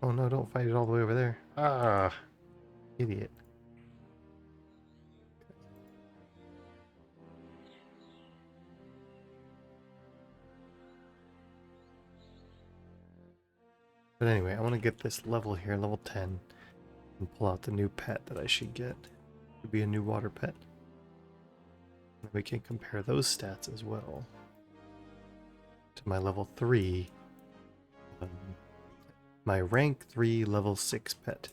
Oh no, don't fight it all the way over there. Ah, idiot. But anyway, I want to get this level here, level 10, and pull out the new pet that I should get. It would be a new water pet. And we can compare those stats as well to my level 3, my rank 3 level 6 pet.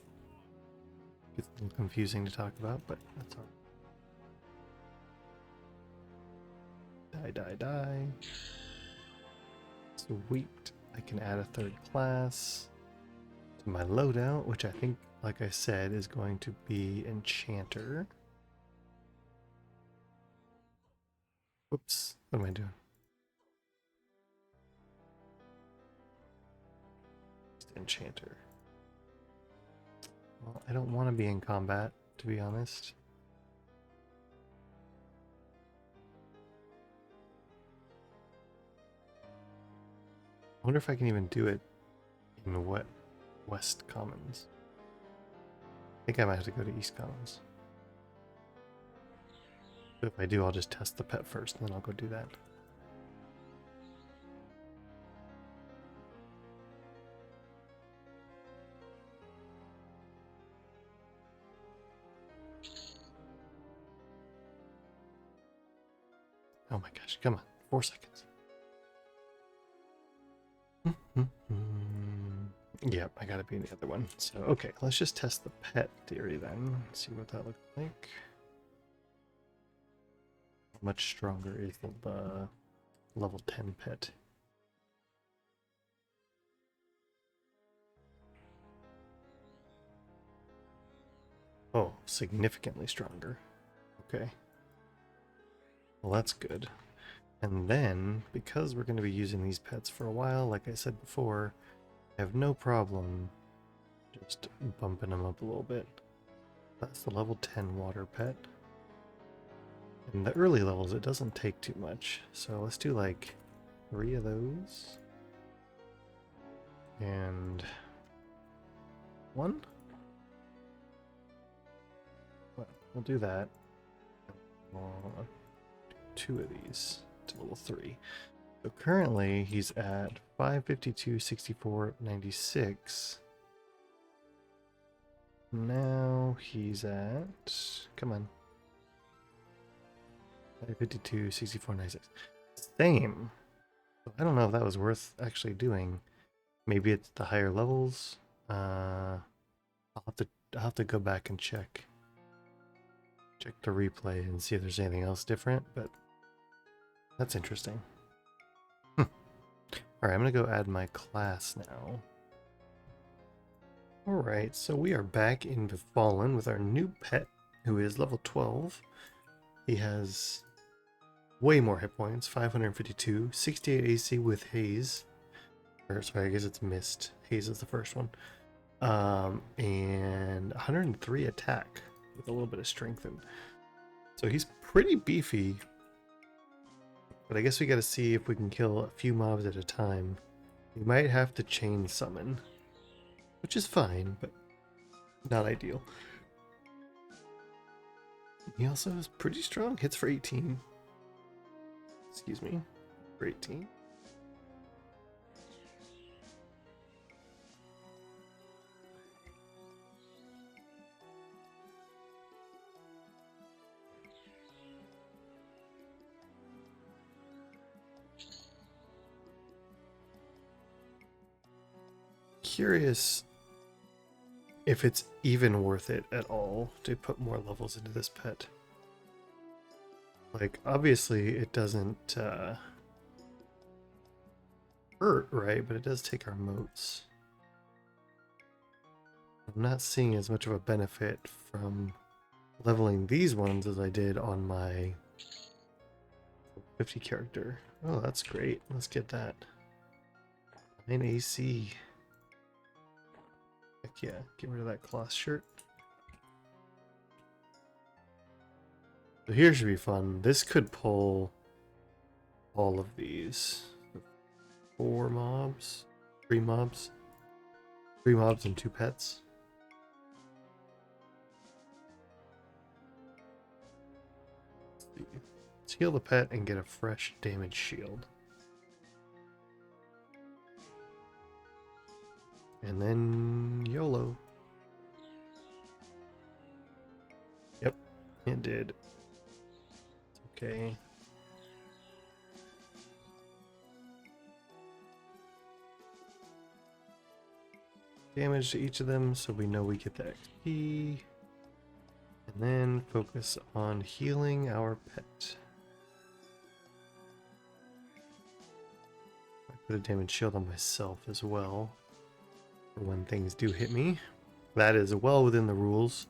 It's a little confusing to talk about, but that's alright. Die, die, die. Sweet. I can add a 3rd class to my loadout, which I think, like I said, is going to be Enchanter. Whoops, what am I doing? Just Enchanter. Well, I don't want to be in combat, to be honest. I wonder if I can even do it in West Commons. I think I might have to go to East Commons. But if I do, I'll just test the pet first, and then I'll go do that. Oh my gosh, come on. 4 seconds. Yep, I gotta be in the other one. So, okay, let's just test the pet theory then. See what that looks like. How much stronger is the level 10 pet? Oh, significantly stronger. Okay. Well, that's good. And then, because we're going to be using these pets for a while, like I said before, I have no problem just bumping them up a little bit. That's the level 10 water pet. In the early levels, it doesn't take too much. So let's do like 3 of those. And 1. Well, we'll do that. We'll do 2 of these to level 3. So currently he's at 552, 64, 96. Now he's at, come on, 552, 64, 96. Same. I don't know if that was worth actually doing. Maybe it's the higher levels. I'll have to go back and check the replay and see if there's anything else different, but that's interesting. Alright, I'm gonna go add my class now. Alright, so we are back in Befallen with our new pet, who is level 12. He has way more hit points, 552, 68 AC with Haze. Or sorry, I guess it's Mist. Haze is the first one. And 103 attack with a little bit of strengthen. So he's pretty beefy. But I guess we gotta see if we can kill a few mobs at a time. We might have to chain summon, which is fine, but not ideal. He also is pretty strong. Hits for 18. Excuse me. For 18. Curious if it's even worth it at all to put more levels into this pet. Like, obviously it doesn't hurt, right? But it does take our motes. I'm not seeing as much of a benefit from leveling these ones as I did on my 50 character. Oh, that's great. Let's get that. 9 AC. Heck yeah, get rid of that cloth shirt. So here should be fun. This could pull all of these. 4 mobs? 3 mobs? 3 mobs and 2 pets. Let's heal the pet and get a fresh damage shield. And then YOLO. Yep, it did. Okay. Damage to each of them so we know we get the XP. And then focus on healing our pet. I put a damage shield on myself as well for when things do hit me. That is well within the rules.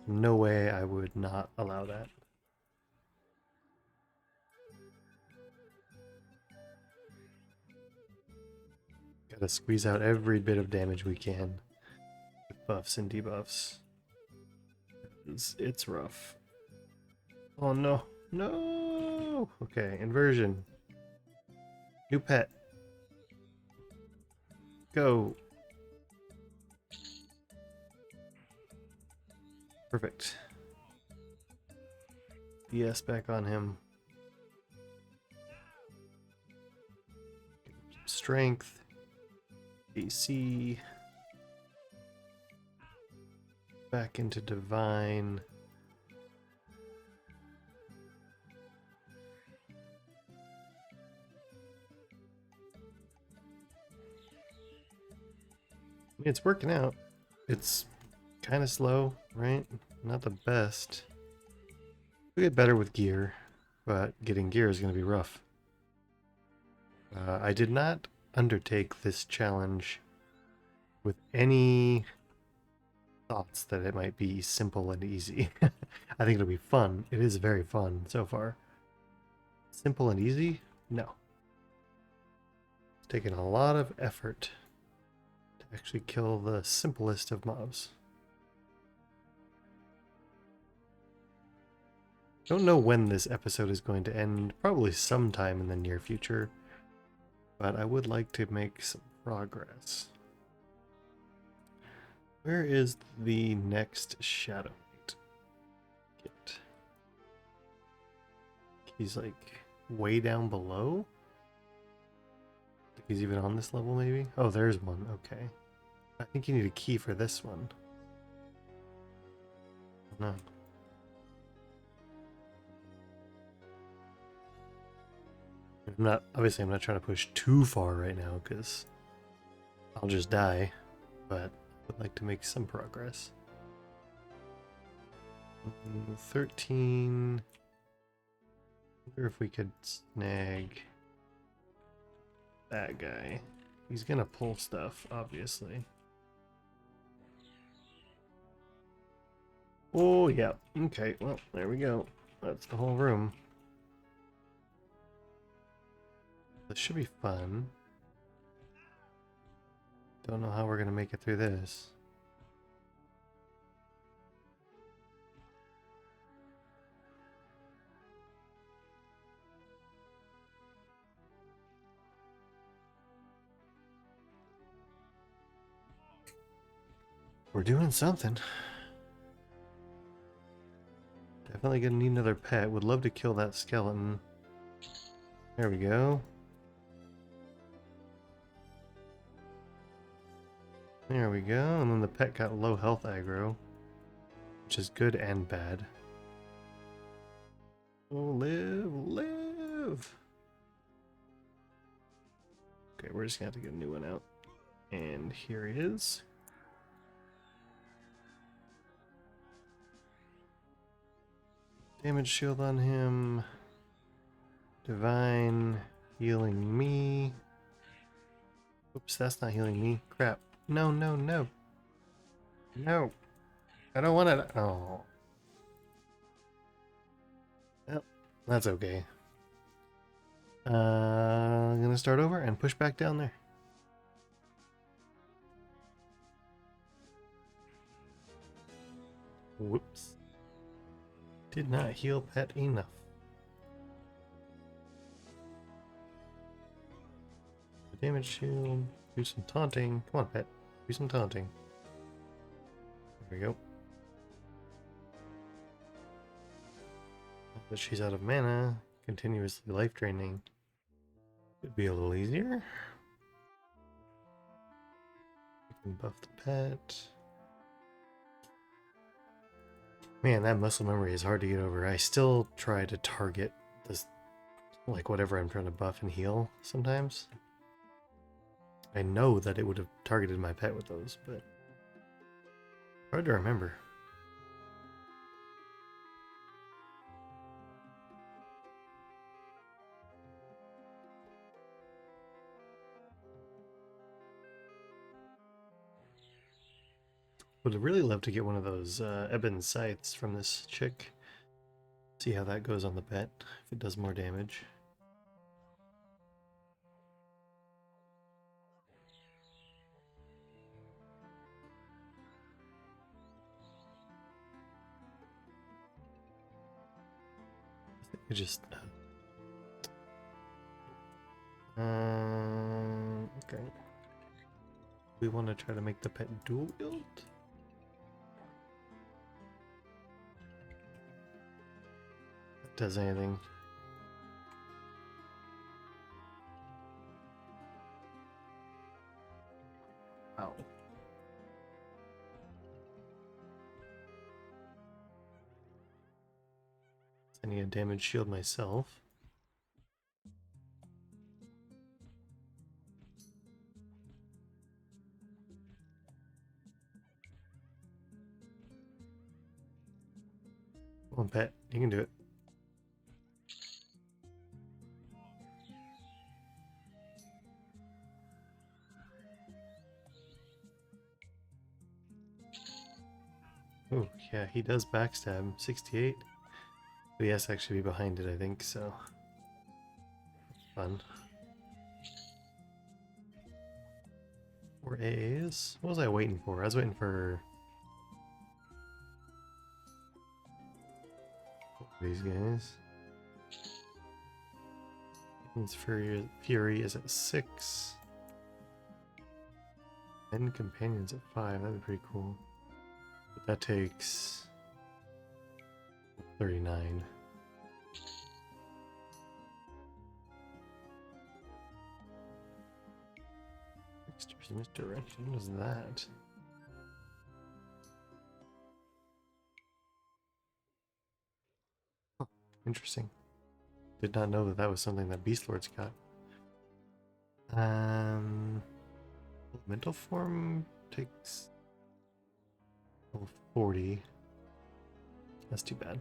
No way I would not allow that. Gotta squeeze out every bit of damage we can with buffs and debuffs. It's rough. Oh no. No! Okay, inversion. New pet. Go. Perfect. BS back on him. Strength. AC. Back into Divine. I mean, it's working out. It's kind of slow, right? Not the best. We get better with gear, but getting gear is going to be rough. I did not undertake this challenge with any thoughts that it might be simple and easy. I think it'll be fun. It is very fun so far. Simple and easy? No. It's taken a lot of effort to actually kill the simplest of mobs. Don't know when this episode is going to end. Probably sometime in the near future. But I would like to make some progress. Where is the next Shadow Knight? He's like way down below? He's even on this level, maybe? Oh, there's one. Okay. I think you need a key for this one. No. Obviously I'm not trying to push too far right now because I'll just die, but I would like to make some progress. 13. Wonder if we could snag that guy. He's gonna pull stuff, obviously. Oh, yeah. Okay, well, there we go. That's the whole room. This should be fun. Don't know how we're gonna make it through this. We're doing something. Definitely gonna need another pet. Would love to kill that skeleton. There we go. There we go. And then the pet got low health aggro, which is good and bad. Oh, live, live! Okay, we're just gonna have to get a new one out. And here he is. Damage shield on him. Divine healing me. Oops, that's not healing me. Crap. No, no, no. No. I don't want it. Oh. Well, that's okay. I'm gonna start over and push back down there. Whoops. Did not heal pet enough. Damage shield. Do some taunting. Come on, pet. Do some taunting. There we go. Now that she's out of mana, continuously life draining. Could be a little easier. We can buff the pet. Man, that muscle memory is hard to get over. I still try to target this, like whatever I'm trying to buff and heal sometimes. I know that it would have targeted my pet with those, but hard to remember. Would have really loved to get one of those ebon scythes from this chick. See how that goes on the pet, if it does more damage. I think we just... okay. We want to try to make the pet dual wield? That does anything. Ow. I need a damage shield myself. Come on, pet. You can do it. Oh, yeah, he does backstab. 68. But he has to actually be behind it, I think, so... Fun. 4 A's? What was I waiting for? I was waiting for... these guys. His Fury is at 6. 10 companions at 5. That'd be pretty cool. But that takes 39. Misdirection, what is that? Huh, interesting. Did not know that that was something that Beast Lords got. Mental form takes level 40. That's too bad.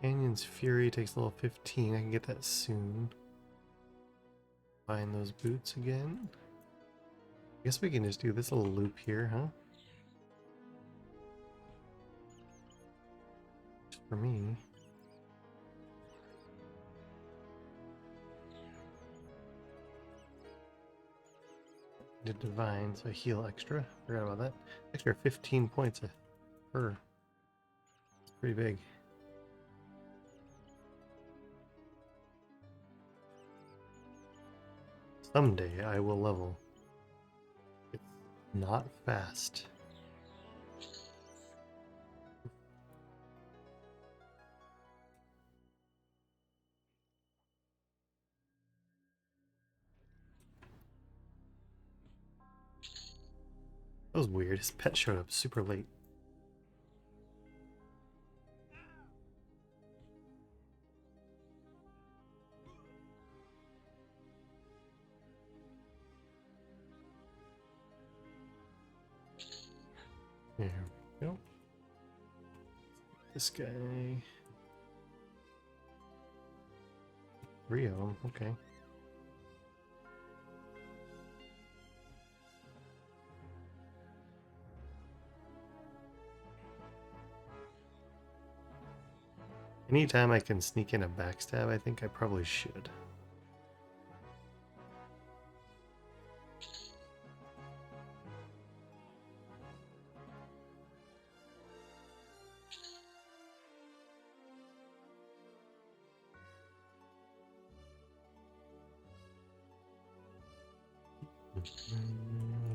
Companion's Fury takes level 15. I can get that soon. Find those boots again. I guess we can just do this little loop here, huh? Just for me. Did divine, so I heal extra. Forgot about that. Extra 15 points per. It's pretty big. Someday I will level. It's not fast. That was weird. His pet showed up super late. There we go. This guy. Rio, okay. Anytime I can sneak in a backstab, I think I probably should.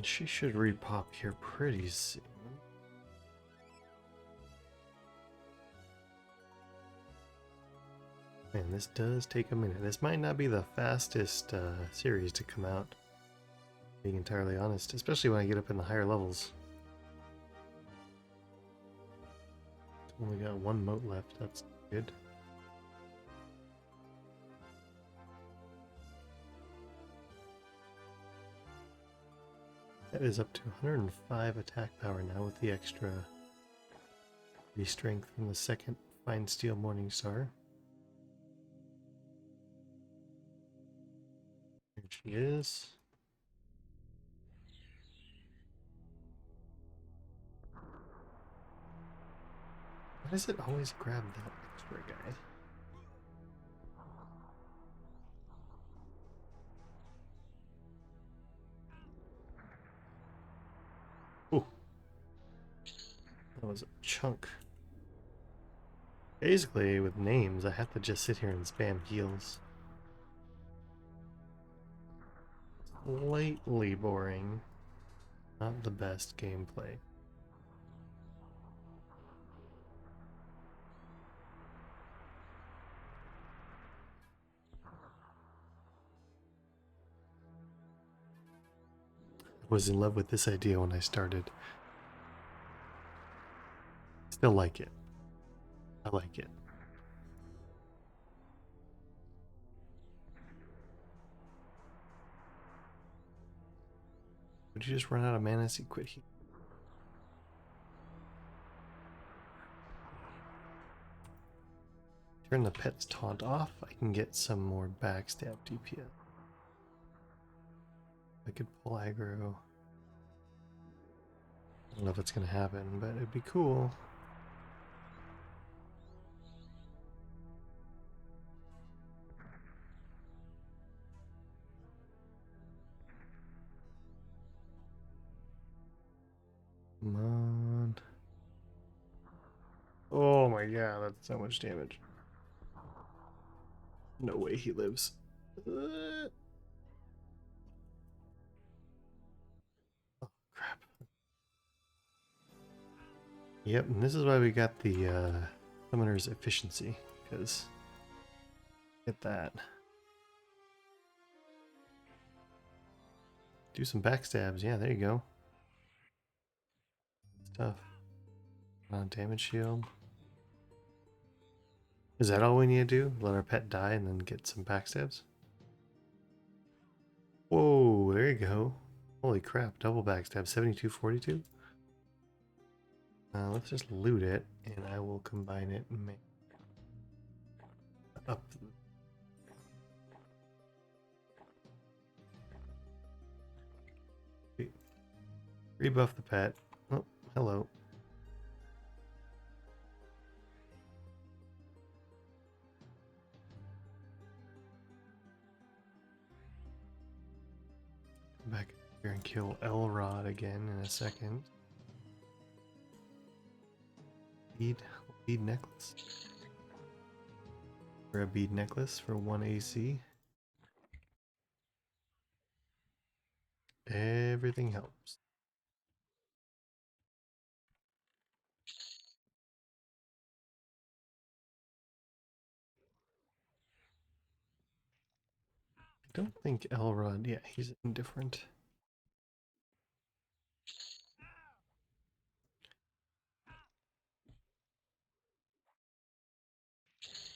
She should repop here pretty soon. Man, this does take a minute. This might not be the fastest series to come out, being entirely honest, especially when I get up in the higher levels. Only got one moat left, that's good. That is up to 105 attack power now with the extra strength from the second Fine Steel Morningstar. Here she is. Why does it always grab that extra guy? Ooh. That was a chunk. Basically, with names, I have to just sit here and spam heals. Slightly boring. Not the best gameplay. I was in love with this idea when I started. Still like it. I like it. Would you just run out of mana so you quit healing? Turn the pet's taunt off, I can get some more backstab DPS. I could pull aggro. I don't know if it's gonna happen, but it'd be cool. Come on. Oh my god, that's so much damage. No way he lives. Oh crap. Yep, and this is why we got the summoner's efficiency, because get that. Do some backstabs. Yeah, there you go. Stuff. Damage shield. Is that all we need to do? Let our pet die and then get some backstabs? Whoa, there you go. Holy crap, double backstab, 72-42. Let's just loot it, and I will combine it and make up. Rebuff the pet. Oh, hello. Come back here and kill Elrod again in a second. Bead necklace. For a bead necklace for 1 AC. Everything helps. I don't think Elrod, yeah, he's indifferent.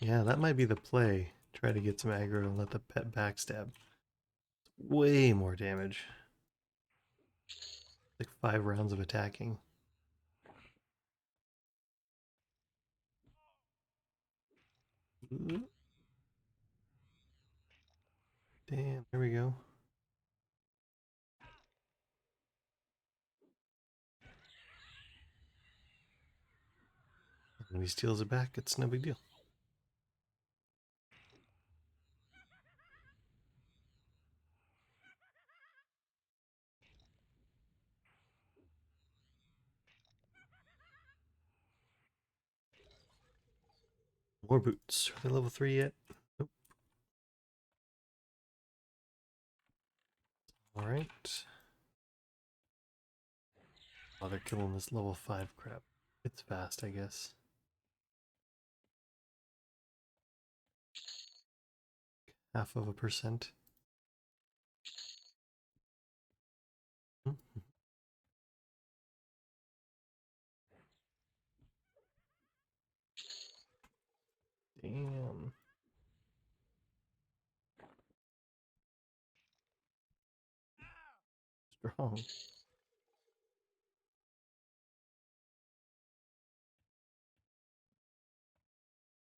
Yeah, that might be the play. Try to get some aggro and let the pet backstab. Way more damage. Like 5 rounds of attacking. Damn, there we go. When he steals it back, it's no big deal. More boots. Are they level 3 yet? Nope. Alright. Oh, they're killing this level 5 crap. It's fast, I guess. Half of a percent. Damn. Strong.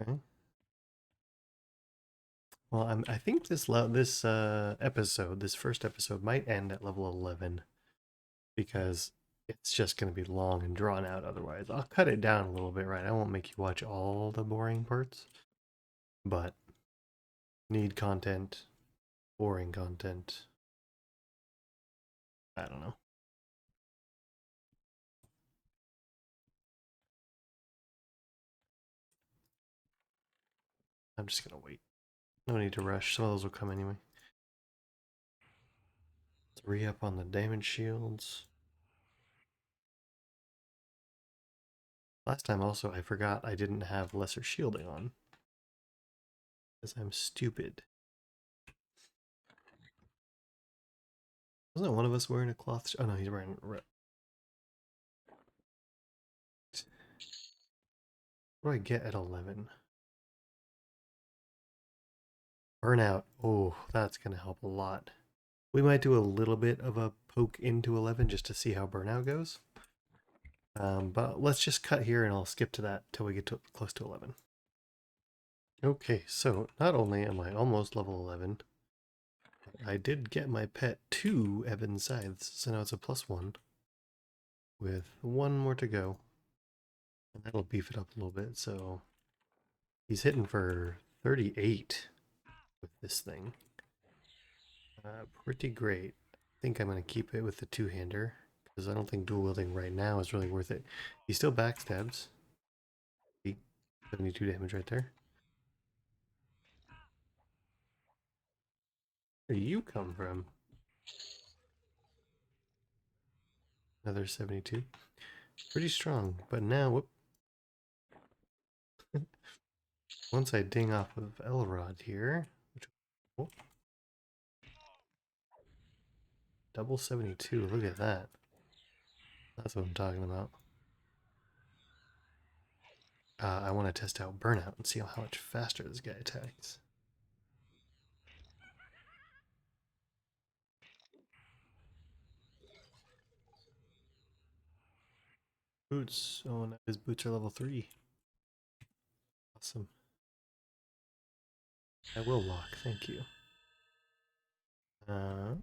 Okay. Well, I think this episode, this first episode, might end at level 11 because it's just going to be long and drawn out. Otherwise, I'll cut it down a little bit. Right? I won't make you watch all the boring parts, but need content, boring content. I don't know. I'm just gonna wait. No need to rush. Some of those will come anyway. Let's re-up on the damage shields. Last time also I forgot I didn't have lesser shielding on. Because I'm stupid. Wasn't one of us wearing a cloth? Oh no, he's wearing red. What do I get at 11? Burnout. Oh, that's going to help a lot. We might do a little bit of a poke into 11 just to see how burnout goes. But let's just cut here and I'll skip to that till we get to close to 11. Okay, so not only am I almost level 11, I did get my pet 2 Ebon Scythes, so now it's a +1 with 1 more to go. And that'll beef it up a little bit, so he's hitting for 38 with this thing. Pretty great. I think I'm going to keep it with the 2-hander because I don't think dual wielding right now is really worth it. He still backstabs. 72 damage right there. Where do you come from? Another 72. Pretty strong, but now, whoop. Once I ding off of Elrod here, which, whoop. Double 72. Look at that. That's what I'm talking about. I want to test out Burnout and see how much faster this guy attacks. Boots. Oh, no, his boots are level 3. Awesome. I will lock, thank you. Burnout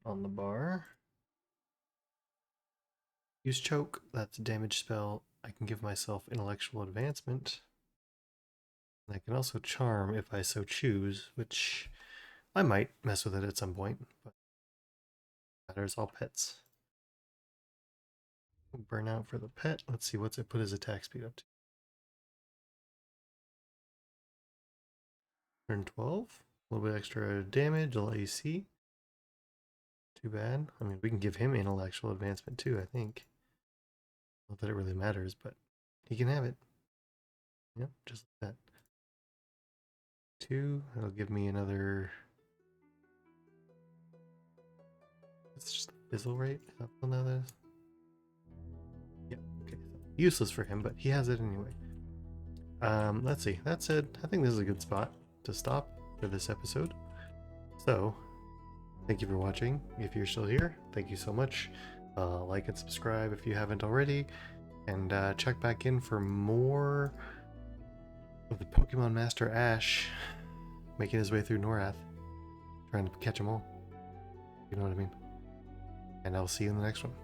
on the bar. Use choke, that's a damage spell. I can give myself intellectual advancement. And I can also charm if I so choose, which I might mess with it at some point, but matters all pets. Burnout for the pet. Let's see, what's it put his attack speed up to? 112. A little bit extra damage, a little AC. Too bad. I mean, we can give him intellectual advancement too, I think. Not that it really matters, but he can have it. Yep, just like that. 2. That'll give me another. It's just fizzle rate. Is that what that is? Yeah, okay. Useless for him, but he has it anyway. Let's see. That said, I think this is a good spot to stop for this episode. So, thank you for watching. If you're still here, thank you so much. Like and subscribe if you haven't already. And check back in for more of the Pokemon Master Ash making his way through Norath, trying to catch them all. You know what I mean? And I'll see you in the next one.